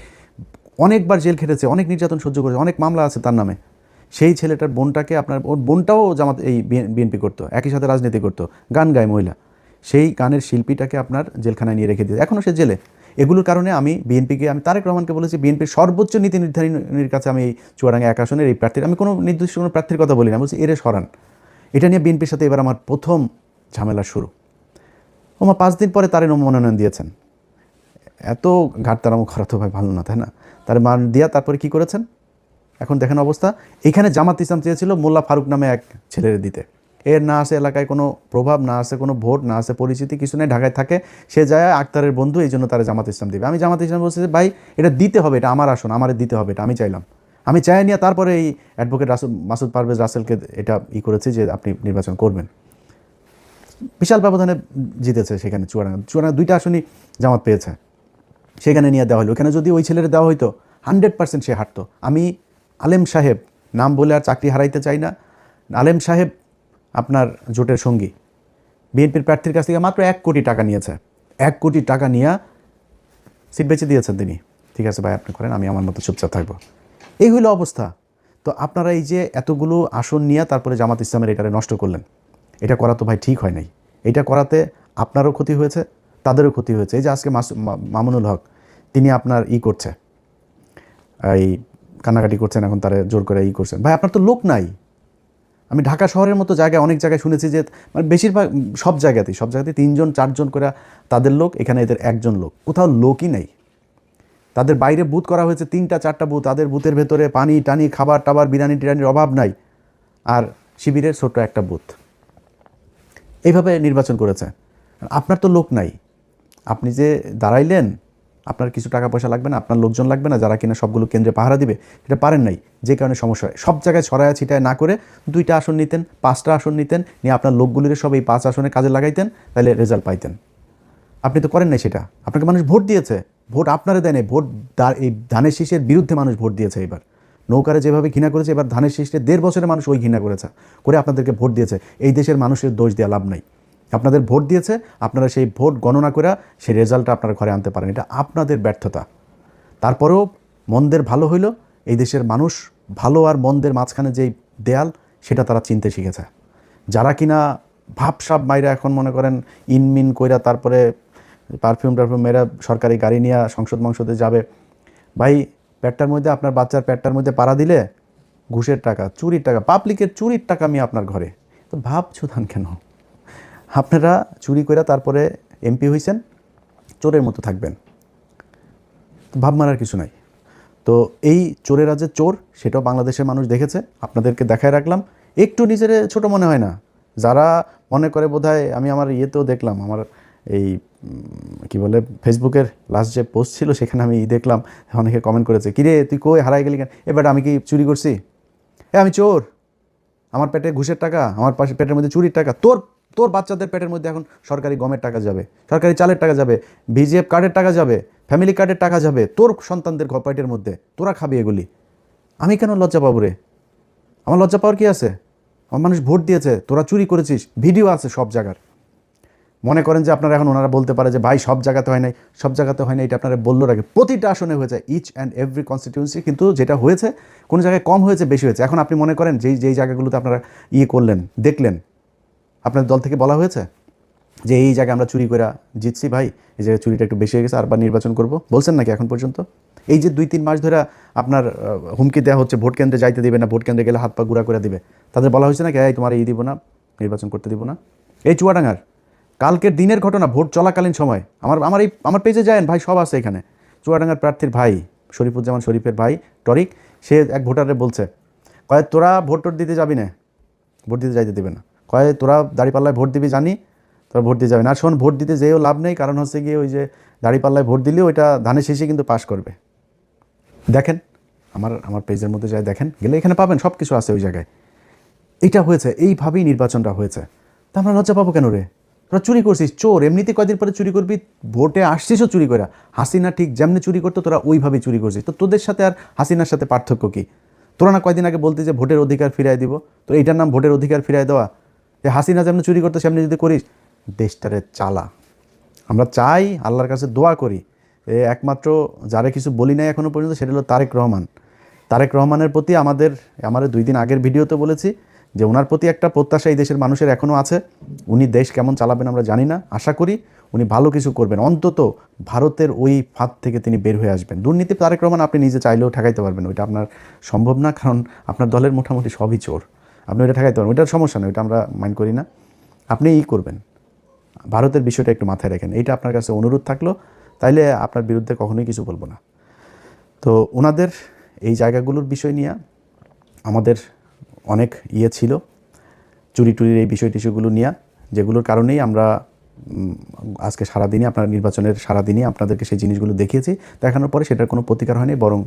অনেকবার জেল খেটেছে, অনেক নির্যাতন সহ্য করেছে, অনেক মামলা আছে তার নামে। সেই ছেলেটার বোনটাকে আপনার, ওর বোনটাও জামাত এই বিএনপি করতো, একই সাথে রাজনীতি করতো, গান গায় মহিলা। সেই গানের শিল্পীটাকে আপনার জেলখানায় নিয়ে রেখে দিয়েছে, এখনও সে জেলে। এগুলোর কারণে আমি বিএনপিকে, আমি তারেক রহমানকে বলেছি বিএনপির সর্বোচ্চ নীতি নির্ধারণীর কাছে আমি এই চুয়াডাঙ্গা 1 আসনের এই প্রার্থীর, আমি কোনো নির্দিষ্ট কোনো প্রার্থীর কথা বলি না, বলছি এরে সরান। এটা নিয়ে বিএনপির সাথে এবার আমার প্রথম ঝামেলা শুরু। আমার 5 দিন পরে তারে মনোনয়ন দিয়েছেন। এত ঘাটতারামো করা তো ভাই ভালো না, তাই না? তার মান দিয়া তারপরে কি করেছেন এখন দেখেন অবস্থা। এখানে জামাত ইসলাম চেয়েছিল মোল্লা ফারুক নামে এক ছেলের দিতে, এর না আছে এলাকায় কোনো প্রভাব, না আছে কোনো ভোট, না আছে পরিচিতি, কিছু নেই, ঢাকায় থাকে। সে যায় আক্তারের বন্ধু, এই জন্য তারা জামাত ইসলাম দিবে। আমি জামাত ইসলাম বলছি যে ভাই এটা দিতে হবে, এটা আমার আসন, আমারে দিতে হবে, এটা আমি চাইলাম। আমি চাই নিয়ে তারপরে এই অ্যাডভোকেট মাসুদ পারভেজ রাসেলকে এটা করেছি যে আপনি নির্বাচন করবেন। বিশাল ব্যবধানে জিতেছে সেখানে চুয়াডাঙ্গা 2টা আসনই জামাত পেয়েছে, সেখানে নিয়ে দেওয়া হলো। ওখানে যদি ওই ছেলের দেওয়া হইতো 100% সে হাঁটতো। আমি আলেম সাহেব নাম বলে আর চাকরি হারাইতে চাই না, আলেম সাহেব আপনার জোটের সঙ্গী বিএনপির প্রার্থীর কাছ থেকে মাত্র 1 কোটি টাকা নিয়েছে। 1 কোটি টাকা নিয়ে সিট বেঁচে দিয়েছেন তিনি। ঠিক আছে ভাই আপনি করেন, আমি আমার মতো চুপচাপ থাকবো। এই হইল অবস্থা। তো আপনারা এই যে এতগুলো আসন নিয়ে তারপরে জামাত ইসলামের এটারে নষ্ট করলেন, এটা করা তো ভাই ঠিক হয় নাই। এটা করাতে আপনারও ক্ষতি হয়েছে, তাদেরও ক্ষতি হয়েছে। এই যে আজকে মামুনুল হক তিনি আপনার করছে, এই কান্নাকাটি করছেন, এখন তারা জোর করে করছেন। ভাই আপনার তো লোক নাই। আমি ঢাকা শহরের মতো জায়গায় অনেক জায়গায় শুনেছি যে মানে বেশিরভাগ সব জায়গাতেই 3জন 4জন করে তাদের লোক, এখানে এদের 1জন লোক, কোথাও লোকই নেই। তাদের বাইরে বুথ করা হয়েছে 3টা 4টা বুথ, তাদের বুথের ভেতরে পানি টানি খাবার টাবার বিরিয়ানি টিরানির অভাব নাই, আর শিবিরের ছোট্ট একটা বুথ। এইভাবে নির্বাচন করেছে। আপনার তো লোক নাই, আপনি যে দাঁড়াইলেন, আপনার কিছু টাকা পয়সা লাগবে না, আপনার লোকজন লাগবে না যারা কিনা সবগুলো কেন্দ্রে পাহারা দিবে, এটা পারেন নাই, যে কারণে সমস্যা হয়। সব জায়গায় ছড়ায়া ছিটায় না করে 2টা আসন নিতেন, 5টা আসন নিতেন, নিয়ে আপনার লোকগুলির সব এই 5 আসনে কাজে লাগাইতেন, তাহলে রেজাল্ট পাইতেন। আপনি তো করেন নাই সেটা। আপনাকে মানুষ ভোট দিয়েছে, ভোট আপনারা দেয় নাই, ভোট এই ধানের শীষের বিরুদ্ধে মানুষ ভোট দিয়েছে। এবার নৌকারে যেভাবে ঘৃণা করেছে, এবার ধানের শীষে 1.5 বছরে মানুষ ওই ঘৃণা করেছে, করে আপনাদেরকে ভোট দিয়েছে। এই দেশের মানুষের দোষ দেওয়া লাভ নাই, আপনাদের ভোট দিয়েছে, আপনারা সেই ভোট গণনা করে সেই রেজাল্টটা আপনারা ঘরে আনতে পারেন, এটা আপনাদের ব্যর্থতা। তারপরেও মন্দের ভালো হইল, এই দেশের মানুষ ভালো আর মন্দের মাঝখানে যেই দেয়াল, সেটা তারা চিনতে শিখেছে। যারা কিনা ভাবসাব মাইরা এখন মনে করেন ইনমিন কইরা তারপরে পারফিউম মেয়েরা সরকারি গাড়ি নিয়ে সংসদে যাবে, ভাই পেটটার মধ্যে আপনার বাচ্চার পেটটার মধ্যে পাড়া দিলে ঘুষের টাকা, চুরির টাকা, পাবলিকের চুরির টাকা আমি আপনার ঘরে, তো ভাবছুধান কেন? আপনারা চুরি করে তারপরে এমপি হয়েছেন, চোরের মতো থাকবেন, ভাব মারার কিছু নাই। তো এই চোরেরা যে চোর, সেটাও বাংলাদেশের মানুষ দেখেছে, আপনাদেরকে দেখায় রাখলাম। একটু নিজের ছোট মনে হয় না? যারা মনে করে বোধহয়, আমি আমার ইয়েতেও দেখলাম, আমার এই কি বলে ফেসবুকের লাস্ট যে পোস্ট ছিল সেখানে আমি দেখলাম অনেকে কমেন্ট করেছে, কিরে তুই কই হারাই গেলি কেন? এবার আমি কি চুরি করছি? আমি চোর, আমার পেটে ঘুষের টাকা, আমার পাশে পেটের মধ্যে চুরির টাকা। তোর বাচ্চাদের পেটের মধ্যে এখন সরকারি গমের টাকা যাবে, সরকারি চালের টাকা যাবে, ভিজিএফ কার্ডের টাকা যাবে, ফ্যামিলি কার্ডের টাকা যাবে তোর সন্তানদের পেটের মধ্যে, তোরা খাবি এগুলি। আমি কেন লজ্জা পাবো রে? আমার লজ্জা পাওয়ার কি আছে? আমার মানুষ ভোট দিয়েছে, তোরা চুরি করেছিস, ভিডিও আছে সব জায়গার। মনে করেন যে আপনারা এখন ওনারা বলতে পারে যে ভাই সব জায়গাতে হয় নাই, সব জায়গাতে হয় না, এটা আপনারা বললো রাখে, প্রতিটা আসনে হয়েছে, ইচ অ্যান্ড এভরি কনস্টিটিউয়েন্সি। কিন্তু যেটা হয়েছে, কোনো জায়গায় কম হয়েছে, বেশি হয়েছে। এখন আপনি মনে করেন যেই জায়গাগুলোতে আপনারা করলেন, দেখলেন, আপনাদের দল থেকে বলা হয়েছে যে এই জায়গায় আমরা চুরি করে জিতছি, ভাই এই জায়গায় চুরিটা একটু বেশি হয়ে গেছে, আরবার নির্বাচন করব, বলছেন নাকি এখন পর্যন্ত? এই যে 2-3 মাস ধরে আপনার হুমকি দেওয়া হচ্ছে, ভোট কেন্দ্রে যাইতে দিবে না, ভোট কেন্দ্রে গেলে হাত পা গুঁড়া করে দিবে, তাদের বলা হয়েছে নাকি এই তোমার দিব না, নির্বাচন করতে দিব না? এই চুয়াডাঙ্গার কালকের দিনের ঘটনা, ভোট চলাকালীন সময় আমার পেজে যায়েন ভাই, সব আছে এখানে। চুয়াডাঙ্গার প্রার্থীর ভাই শরীফুজ্জামান শরীফের ভাই টরিক, সে এক ভোটারে বলছে, কয়ে তোরা ভোট দিতে যাবি না, ভোট দিতে যাইতে দেবে না, কয়ে তোরা দাঁড়িপাল্লায় ভোট দিবি জানি, তোরা ভোট দিতে যাবি না। আর শোন, ভোট দিতে যেও লাভ নেই, কারণ হচ্ছে গিয়ে ওই যে দাঁড়িপাল্লায় ভোট দিলেও ওইটা ধানের শীষে কিন্তু পাস করবে। দেখেন আমার পেজের মধ্যে যায়, দেখেন, গেলে এখানে পাবেন, সব কিছু আছে ওই জায়গায়। এইটা হয়েছে, এইভাবেই নির্বাচনটা হয়েছে। তা আমরা লজ্জা পাবো কেন রে? তোরা চুরি করছিস, চোর, এমনিতে কয়দিন পরে চুরি করবি, ভোটে আসছিসও চুরি করে। হাসিনা ঠিক যেমনি চুরি করতো তোরা ওইভাবেই চুরি করছিস। তো তোদের সাথে আর হাসিনার সাথে পার্থক্য কী? তোরা না কয়দিন আগে বলতে যে ভোটের অধিকার ফিরাই দিব, তো এইটার নাম ভোটের অধিকার ফিরাই দেওয়া? যে হাসিনা যেমনি চুরি করতো সেমনি যদি করিস, দেশটারে চালা। আমরা চাই, আল্লাহর কাছে দোয়া করি, একমাত্র যারা কিছু বলি নাই এখনও পর্যন্ত, সেটা হলো তারেক রহমান। তারেক রহমানের প্রতি আমাদের 2 দিন আগের ভিডিওতে বলেছি যে ওনার প্রতি একটা প্রত্যাশা এই দেশের মানুষের এখনও আছে। উনি দেশ কেমন চালাবেন আমরা জানি না, আশা করি উনি ভালো কিছু করবেন, অন্তত ভারতের ওই ফাঁদ থেকে তিনি বের হয়ে আসবেন। দুর্নীতি তারেক রহমান আপনি নিজে চাইলেও ঠেকাইতে পারবেন, ওইটা আপনার সম্ভব না, কারণ আপনার দলের মোটামুটি সবই চোর, আপনি ওইটা ঠেকাইতে পারবেন, ওইটার সমস্যা নেই, ওইটা আমরা মাইন্ড করি না। আপনি করবেন, ভারতের বিষয়টা একটু মাথায় রাখেন, এইটা আপনার কাছে অনুরোধ থাকলো, তাইলে আপনার বিরুদ্ধে কখনোই কিছু বলবো না। তো ওনাদের এই জায়গাগুলোর বিষয় নিয়ে আমাদের অনেক ছিল, চুরি টুরির এই বিষয়গুলো নিয়ে, যেগুলোর কারণেই আমরা আজকে সারাদিনই আপনার নির্বাচনের সারাদিনই আপনাদেরকে সেই জিনিসগুলো দেখিয়েছি। দেখানোর পরে সেটার কোনো প্রতিকার হয়নি, বরং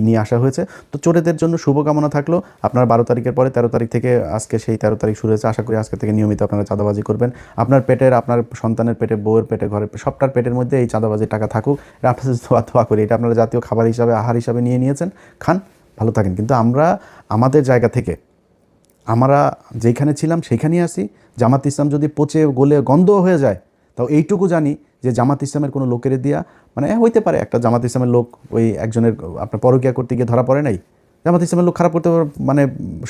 নিয়ে আসা হয়েছে। তো চোরেদের জন্য শুভকামনা থাকলো। আপনার 12 তারিখের পরে 13 তারিখ থেকে, আজকে সেই 13 তারিখ শুরু হয়েছে, আশা করি আজকে থেকে নিয়মিত আপনারা চাঁদাবাজি করবেন। আপনার পেটের, আপনার সন্তানের পেটে, বউয়ের পেটে, ঘরের সবটার পেটের মধ্যে এই চাঁদাবাজির টাকা থাকুক, এটা আপনাদের দোয়া করি। এটা আপনারা জাতীয় খাবার হিসাবে, আহার হিসাবে নিয়েছেন, খান, ভালো থাকেন। কিন্তু আমরা আমাদের জায়গা থেকে আমরা যেখানে ছিলাম সেইখানেই আসি। জামাত ইসলাম যদি পচে গলে গন্ধ হয়ে যায়, তাও এইটুকু জানি যে জামাত ইসলামের কোনো লোকের দিয়া, মানে হইতে পারে একটা জামাত ইসলামের লোক ওই একজনের আপনার পরকীয়া করতে গিয়ে ধরা পড়ে নাই, জামাত ইসলামের লোক খারাপ করতে মানে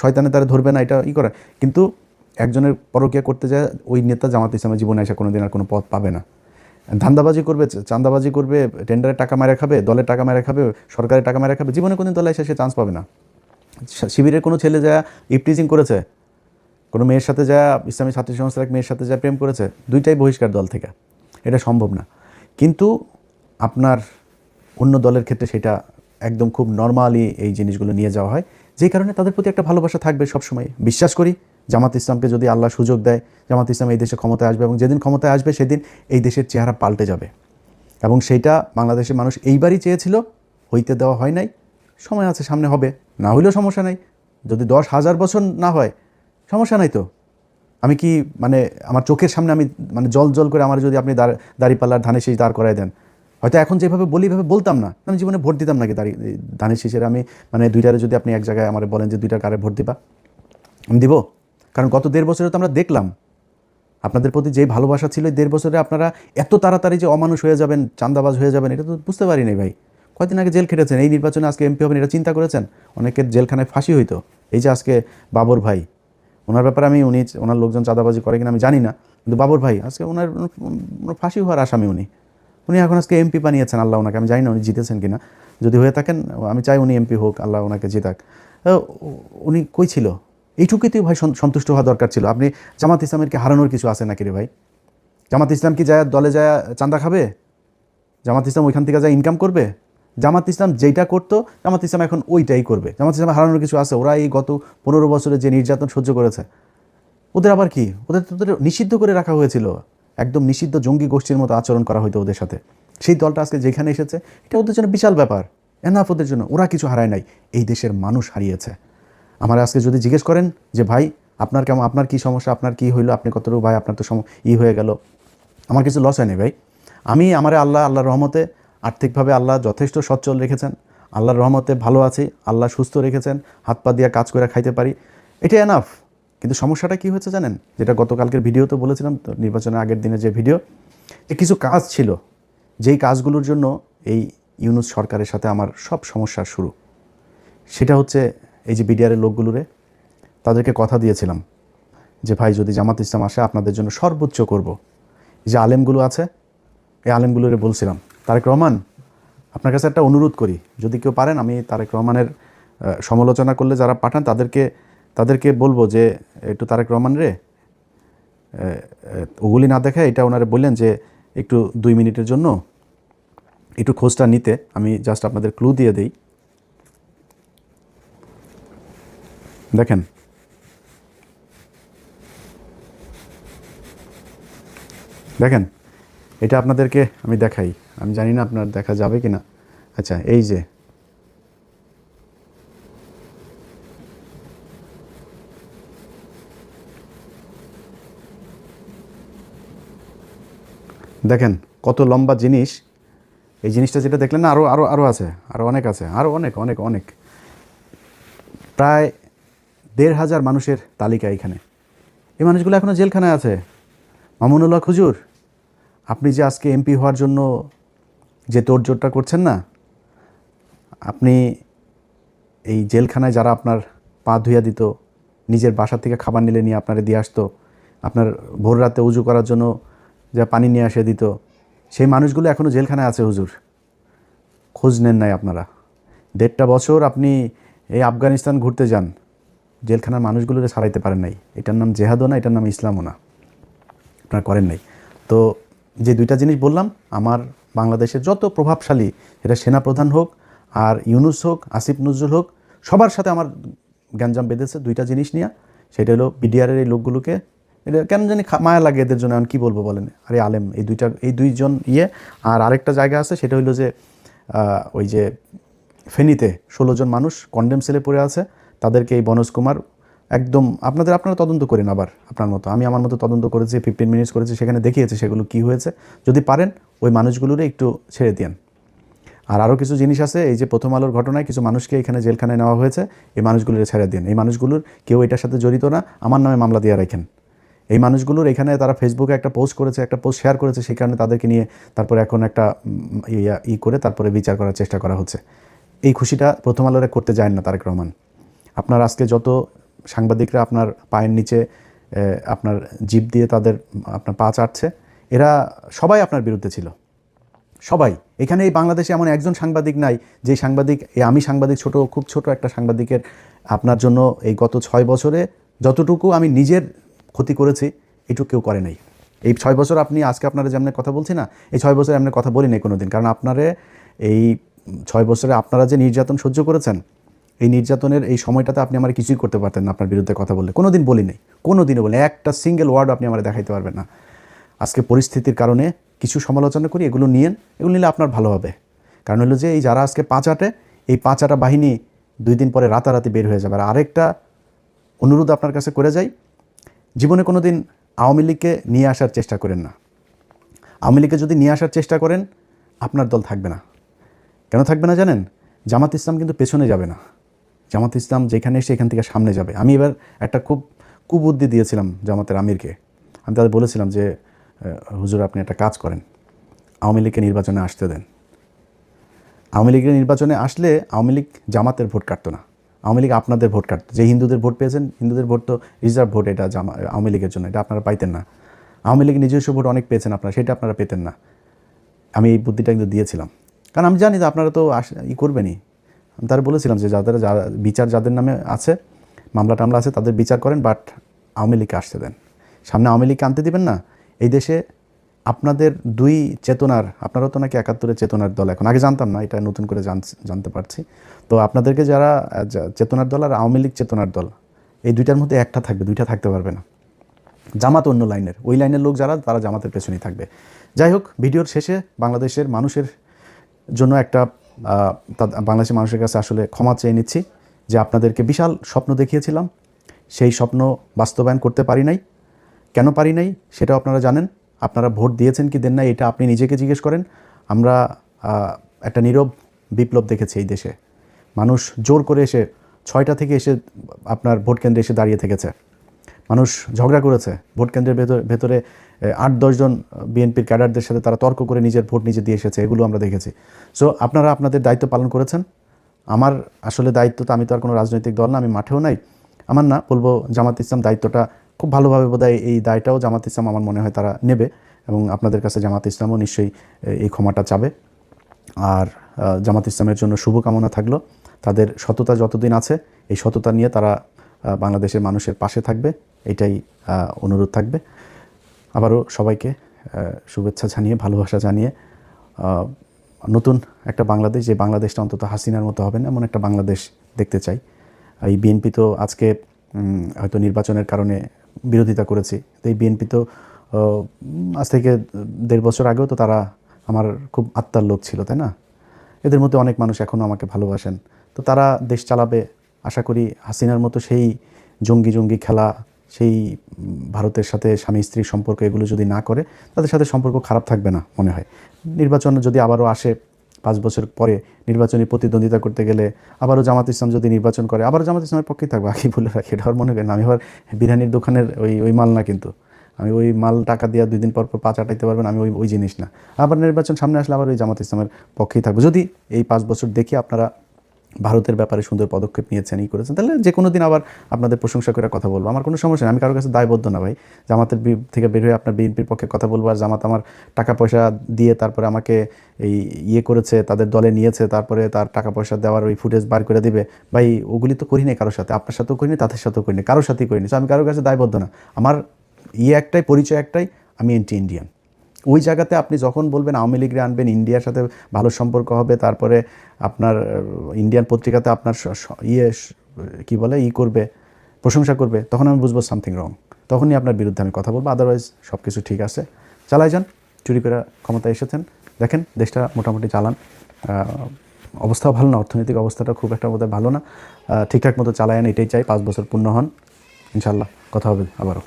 শয়তানে তারা ধরবে না, এটা করে। কিন্তু একজনের পরকীয়া করতে যায় ওই নেতা জামাত ইসলামের জীবনে এসে কোনো দিন আর কোনো পথ পাবে না। ধান্দাবাজি করবে, চাঁদাবাজি করবে, টেন্ডারের টাকা মেরে খাবে, দলের টাকা মেরে খাবে, সরকারের টাকা মেরে খাবে, জীবনে কোনো দলে এসে সে চান্স পাবে না। শিবিরের কোনো ছেলে যা ইপটিজিং করেছে, কোনো মেয়ের সাথে যা, ইসলামী ছাত্রী সংস্থার এক মেয়ের সাথে যা প্রেম করেছে, দুইটাই বহিষ্কার দল থেকে, এটা সম্ভব না। কিন্তু আপনার অন্য দলের ক্ষেত্রে সেটা একদম খুব নর্মালি এই জিনিসগুলো নিয়ে যাওয়া হয়, যেই কারণে তাদের প্রতি একটা ভালোবাসা থাকবে সবসময়। বিশ্বাস করি জামাত ইসলামকে যদি আল্লাহ সুযোগ দেয়, জামাত ইসলাম এই দেশে ক্ষমতায় আসবে, এবং যেদিন ক্ষমতায় আসবে সেদিন এই দেশের চেহারা পাল্টে যাবে। এবং সেইটা বাংলাদেশের মানুষ এইবারই চেয়েছিল, হইতে দেওয়া হয় নাই। সময় আছে, সামনে হবে, না হইলেও সমস্যা নাই। যদি 10,000 বছর না হয় সমস্যা নাই তো। আমি কি মানে আমার চোখের সামনে আমি মানে জল করে আমার যদি আপনি দাঁড়িপাল্লার ধানের শীষ দাঁড় করাই দেন, হয়তো এখন যেভাবে বলি এভাবে বলতাম না, আমি জীবনে ভোট দিতাম নাকি ধানের শীষের। আমি মানে দুইটারে যদি আপনি এক জায়গায় আমার বলেন যে দুইটার কারে ভোট দিবা, আমি দিব। কারণ গত 1.5 বছরে তো আমরা দেখলাম আপনাদের প্রতি যেই ভালোবাসা ছিল, 1.5 বছরে আপনারা এত তাড়াতাড়ি যে অমানুষ হয়ে যাবেন, চাঁদাবাজ হয়ে যাবেন, এটা তো বুঝতে পারিনি ভাই। কয়দিন আগে জেল খেটেছেন, এই নির্বাচনে আজকে এমপি হবেন, এটা চিন্তা করেছেন? অনেকের জেলখানায় ফাঁসি হইতো। এই যে আজকে বাবর ভাই, ওনার ব্যাপারে ওনার লোকজন চাঁদাবাজি করে কিনা আমি জানি না, কিন্তু বাবর ভাই আজকে ওনার ফাঁসি হওয়ার আসামি উনি এখন আজকে এমপি বানিয়েছেন। আল্লাহ ওনাকে, আমি জানি না উনি জিতেছেন কিনা, যদি হয়ে থাকেন আমি চাই উনি এমপি হোক, আল্লাহ ওনাকে জিতাক। উনি কই ছিল? এইটুকুতেই ভাই সন্তুষ্ট হওয়া দরকার ছিল। আপনি জামাত ইসলামের কি হারানোর কিছু আছে নাকি রে ভাই? জামাত ইসলাম কি যায় দলে যায় চাঁদা খাবে? জামাত ইসলাম ওইখান থেকে যায় ইনকাম করবে? জামাত ইসলাম যেইটা করতো, জামাত ইসলাম এখন ওইটাই করবে। জামাত ইসলাম হারানোর কিছু আছে? ওরা এই গত 15 বছরে যে নির্যাতন সহ্য করেছে, ওদের আবার কি? ওদের নিষিদ্ধ করে রাখা হয়েছিল, একদম নিষিদ্ধ জঙ্গি গোষ্ঠীর মতো আচরণ করা হতো ওদের সাথে। সেই দলটা আজকে যেখানে এসেছে, এটা ওদের জন্য বিশাল ব্যাপার। এনাফ ওদের জন্য, ওরা কিছু হারায় নাই, এই দেশের মানুষ হারিয়েছে। আমার আজকে যদি জিজ্ঞেস করেন যে ভাই আপনার কেমন, আপনার কী সমস্যা, আপনার কী হইলো, আপনি কতটুকু ভাই আপনার তো হয়ে গেল, আমার কিছু লস হয়নি ভাই। আল্লাহর রহমতে আর্থিকভাবে আল্লাহ যথেষ্ট সচ্ছল রেখেছেন, আল্লাহর রহমতে ভালো আছি, আল্লাহ সুস্থ রেখেছেন, হাত পা দিয়ে কাজ করে খাইতে পারি, এটা এনাফ। কিন্তু সমস্যাটা কী হয়েছে জানেন? যেটা গতকালকের ভিডিওতে বলেছিলাম, তো নির্বাচনের আগের দিনের যে ভিডিও, যে কিছু কাজ ছিল, যেই কাজগুলোর জন্য এই ইউনূস সরকারের সাথে আমার সব সমস্যার শুরু। সেটা হচ্ছে এই যে বিডিআরের লোকগুলোরে, তাদেরকে কথা দিয়েছিলাম যে ভাই যদি জামাত ইসলাম আসে আপনাদের জন্য সর্বোচ্চ করব। এই যে আলেমগুলো আছে, এই আলেমগুলোরে বলছিলাম, তারেক রহমান আপনার কাছে একটা অনুরোধ করি, যদি কেউ পারেন, আমি তারেক রহমানের সমালোচনা করলে যারা পাঠান তাদেরকে বলবো যে একটু তারেক রহমান রে ওগুলি না দেখে এটা ওনারা বললেন যে একটু 2 মিনিটের জন্য একটু খোঁজটা নিতে। আমি জাস্ট আপনাদের ক্লু দিয়ে দিই। দেখেন, দেখেন এটা আপনাদেরকে আমি দেখাই। আমি জানি না আপনার দেখা যাবে কি না। আচ্ছা, এই যে দেখেন কত লম্বা জিনিস। এই জিনিসটা যেটা দেখলেন না, আরও আরও আরও আছে, আরও অনেক আছে, আরও অনেক অনেক অনেক, প্রায় 1,500 মানুষের তালিকা এখানে। এই মানুষগুলো এখনও জেলখানায় আছে। মামুনুল হক হুজুর, আপনি যে আজকে এমপি হওয়ার জন্য যে তোড়জোড়টা করছেন না, আপনি এই জেলখানায় যারা আপনার পা ধুইয়া দিত, নিজের বাসা থেকে খাবার নিলে নিয়ে আপনারে দিয়ে আসতো, আপনার ভোর রাতে উজু করার জন্য যা পানি নিয়ে আসে দিত, সেই মানুষগুলো এখনও জেলখানায় আছে হুজুর। খোঁজ নেন নাই আপনারা। 1.5 বছর আপনি এই আফগানিস্তান ঘুরতে যান, জেলখানার মানুষগুলোরে ছাড়াইতে পারেন নাই। এটার নাম জেহাদও না, এটার নাম ইসলামও না, আপনারা করেন নাই। তো যে দুইটা জিনিস বললাম, আমার বাংলাদেশের যত প্রভাবশালী, এটা সেনাপ্রধান হোক আর ইউনুস হোক, আসিফ নজরুল হোক, সবার সাথে আমার গ্যাঞ্জাম বেঁধেছে দুইটা জিনিস নিয়ে। সেটা হলো বিডিআরের এই লোকগুলোকে, এটা কেন জানি মায়া লাগে এদের জন্য। আমি কী বলবো বলেন, আরে আলেম এই দুইজন আর আরেকটা জায়গা আছে, সেটা হলো যে ওই যে ফেনীতে 16 জন মানুষ কন্ডেম সেলে পড়ে আছে, তাদেরকে এই বনজ কুমার একদম আপনারা তদন্ত করেন। আবার আপনার মতো আমি আমার মতো তদন্ত করেছি, 15 মিনিটস করেছি, সেখানে দেখিয়েছে সেগুলো কি হয়েছে। যদি পারেন ওই মানুষগুলোরে একটু ছেড়ে দিন। আর আরও কিছু জিনিস আছে, এই যে প্রথম আলোর ঘটনায় কিছু মানুষকে এখানে জেলখানায় নেওয়া হয়েছে, এই মানুষগুলোর ছেড়ে দিন। এই মানুষগুলোর কেউ এটার সাথে জড়িত না, আমার নামে মামলা দিয়ে রাখেন। এই মানুষগুলোর এখানে তারা ফেসবুকে একটা পোস্ট করেছে, একটা পোস্ট শেয়ার করেছে, সেই কারণে তাদেরকে নিয়ে তারপরে এখন একটা করে তারপরে বিচার করার চেষ্টা করা হচ্ছে। এই খুশিটা প্রথম আলোরে করতে যায় না তারেক রহমান। আপনার আজকে যত সাংবাদিকরা আপনার পায়ের নিচে আপনার জিভ দিয়ে আপনার পা চাটছে, এরা সবাই আপনার বিরুদ্ধে ছিল, সবাই। এখানে এই বাংলাদেশে এমন একজন সাংবাদিক নাই যে সাংবাদিক, আমি সাংবাদিক খুব ছোট একটা সাংবাদিকের আপনার জন্য এই গত 6 বছরে যতটুকু আমি নিজের ক্ষতি করেছি এটুকু কেউ করে নাই। এই 6 বছর আজকে আপনারা যেমন কথা বলছি না, এই 6 বছরে এমনি কথা বলি নাই কোনো দিন। কারণ আপনারে এই 6 বছরে আপনারা যে নির্যাতন সহ্য করেছেন, এই নির্যাতনের এই সময়টাতে আপনি আমার কিছুই করতে পারতেন না। আপনার বিরুদ্ধে কথা বললে কোনো দিন বলি নাই, কোনো দিনও বলি, একটা সিঙ্গেল ওয়ার্ড আপনি আমার দেখাইতে পারবেন না। আজকে পরিস্থিতির কারণে কিছু সমালোচনা করি, এগুলো নিলে আপনার ভালো হবে। কারণ হলো যে এই যারা আজকে পাঁচাটে, এই পাঁচাটা বাহিনী 2 দিন পরে রাতারাতি বের হয়ে যাবে। আর আরেকটা অনুরোধ আপনার কাছে করে যাই, জীবনে কোনো দিন আওয়ামী লীগকে নিয়ে আসার চেষ্টা করেন না। আওয়ামী লীগকে যদি নিয়ে আসার চেষ্টা করেন, আপনার দল থাকবে না। কেন থাকবে না জানেন? জামাত ইসলাম কিন্তু পেছনে যাবে না। জামাত ইসলাম যেখানে এসে এখান থেকে সামনে যাবে। আমি এবার একটা খুব কুবুদ্ধি দিয়েছিলাম জামাতের আমিরকে। আমি তাদের বলেছিলাম যে হুজুর, আপনি একটা কাজ করেন, আওয়ামী লীগকে নির্বাচনে আসতে দেন। আওয়ামী লীগের নির্বাচনে আসলে আওয়ামী লীগ জামাতের ভোট কাটতো না, আওয়ামী লীগ আপনাদের ভোট কাটতো। যে হিন্দুদের ভোট পেয়েছেন, হিন্দুদের ভোট তো রিজার্ভ ভোট, এটা আওয়ামী লীগের জন্য, এটা আপনারা পাইতেন না। আওয়ামী লীগ নিজস্ব ভোট অনেক পেয়েছেন আপনারা, সেটা আপনারা পেতেন না। আমি এই বুদ্ধিটা কিন্তু দিয়েছিলাম, কারণ আমি জানি যে আপনারা তো করবেনই। আমি তারা বলেছিলাম যে বিচার যাদের নামে আছে, মামলা টামলা আছে, তাদের বিচার করেন, বাট আওয়ামী লীগকে আসতে দেন। সামনে আওয়ামী লীগকে আনতে দিবেন না। এই দেশে আপনাদের দুই চেতনার, আপনারাও তো নাকি 71-এর চেতনার দল, এখন আগে জানতাম না, এটা নতুন করে জানতে পারছি। তো আপনাদেরকে যারা চেতনার দল আর আওয়ামী লীগ চেতনার দল, এই দুইটার মধ্যে একটা থাকবে, দুইটা থাকতে পারবে না। জামাত অন্য লাইনের, ওই লাইনের লোক যারা, তারা জামাতের পেছনেই থাকবে। যাই হোক, ভিডিওর শেষে বাংলাদেশের মানুষের জন্য একটা বাংলাদেশের মানুষের কাছে আসলে ক্ষমা চেয়ে নিচ্ছি যে আপনাদেরকে বিশাল স্বপ্ন দেখিয়েছিলাম, সেই স্বপ্ন বাস্তবায়ন করতে পারি নাই। কেন পারি নাই সেটাও আপনারা জানেন। আপনারা ভোট দিয়েছেন কি দেন নাই, এটা আপনি নিজেকে জিজ্ঞেস করেন। আমরা একটা নীরব বিপ্লব দেখেছি এই দেশে। মানুষ জোর করে এসে 6টা থেকে এসে আপনার ভোট কেন্দ্রে এসে দাঁড়িয়ে থেকেছে। মানুষ ঝগড়া করেছে ভোট কেন্দ্রের ভেতরে 8-10 জন বিএনপির ক্যাডারদের সাথে তারা তর্ক করে নিজের ভোট নিজে দিয়ে এসেছে, এগুলো আমরা দেখেছি। সো আপনারা আপনাদের দায়িত্ব পালন করেছেন। আমার আসলে দায়িত্ব তো, আমি তো আর কোনো রাজনৈতিক দল না, আমি মাঠেও নাই। আমার না, বলবো জামাত ইসলাম দায়িত্বটা খুব ভালোভাবে, বোধহয় এই দায়টাও জামাত ইসলাম আমার মনে হয় তারা নেবে, এবং আপনাদের কাছে জামাত ইসলামও নিশ্চয়ই এই ক্ষমাটা চাবে। আর জামাত ইসলামের জন্য শুভকামনা থাকলো। তাদের সততা যতদিন আছে, এই সততা নিয়ে তারা বাংলাদেশের মানুষের পাশে থাকবে, এটাই অনুরোধ থাকবে। আবারও সবাইকে শুভেচ্ছা জানিয়ে, ভালোবাসা জানিয়ে নতুন একটা বাংলাদেশ, যে বাংলাদেশটা অন্তত হাসিনার মতো হবে না, এমন একটা বাংলাদেশ দেখতে চাই। এই বিএনপি তো আজকে হয়তো নির্বাচনের কারণে বিরোধিতা করেছি, তো এই বিএনপি তো আজ থেকে 1.5 বছর আগেও তো তারা আমার খুব আত্মার লোক ছিল, তাই না? এদের মধ্যে অনেক মানুষ এখনও আমাকে ভালোবাসেন। তো তারা দেশ চালাবে, আশা করি হাসিনার মতো সেই জঙ্গি খেলা, সেই ভারতের সাথে স্বামী স্ত্রীর সম্পর্ক, এগুলো যদি না করে, তাদের সাথে সম্পর্ক খারাপ থাকবে না মনে হয়। নির্বাচন যদি আবারও আসে 5 বছর পরে, নির্বাচনী প্রতিদ্বন্দ্বিতা করতে গেলে আবারও জামাত ইসলাম যদি নির্বাচন করে, আবারও জামাত ইসলামের পক্ষেই থাকবে। আগে বলে রাখি, এটা আর মনে করেন আমি আবার বিরিয়ানির দোকানের ওই মাল না, কিন্তু আমি ওই মাল টাকা দিয়ে 2 দিন পর পা চাটাইতে পারবেন, আমি ওই জিনিস না। আবার নির্বাচন সামনে আসলে আবার ওই জামাত ইসলামের পক্ষেই থাকবে। যদি এই 5 বছর দেখি আপনারা ভারতের ব্যাপারে সুন্দর পদক্ষেপ নিয়েছেন, করেছেন, তাহলে যে কোনো দিন আবার আপনাদের প্রশংসা করে কথা বলবো, আমার কোনো সমস্যা নেই। আমি কারোর কাছে দায়বদ্ধ না ভাই। জামাতের থেকে বের হয়ে আপনার বিএনপির পক্ষে কথা বলবো, আর জামাত আমার টাকা পয়সা দিয়ে তারপরে আমাকে এই করেছে, তাদের দলে নিয়েছে, তারপরে তার টাকা পয়সা দেওয়ার ওই ফুটেজ বার করে দিবে, ভাই ওগুলি তো করিনি কারোর সাথে, আপনার সাথেও করিনি, তাদের সাথেও করিনি, কারোর সাথেই করিনি। তো আমি কারোর কাছে দায়বদ্ধ না। আমার একটাই পরিচয়, একটাই, আমি এন্টি ইন্ডিয়ান। ওই জায়গাতে আপনি যখন বলবেন আওয়ামী লীগরে আনবেন, ইন্ডিয়ার সাথে ভালো সম্পর্ক হবে, তারপরে আপনার ইন্ডিয়ান পত্রিকাতে আপনার কী বলে করবে, প্রশংসা করবে, তখন আমি বুঝবো সামথিং রং, তখনই আপনার বিরুদ্ধে আমি কথা বলবো। আদারওয়াইজ সব কিছু ঠিক আছে, চালাই যান। চুরি করে ক্ষমতায় এসেছেন, দেখেন দেশটা মোটামুটি চালান। অবস্থাও ভালো না, অর্থনৈতিক অবস্থাটা খুব একটা বোধহয় ভালো না। ঠিকঠাক মতো চালায়েন, এটাই চাই। 5 বছর পূর্ণ হন, ইনশাল্লাহ কথা হবে আবারও।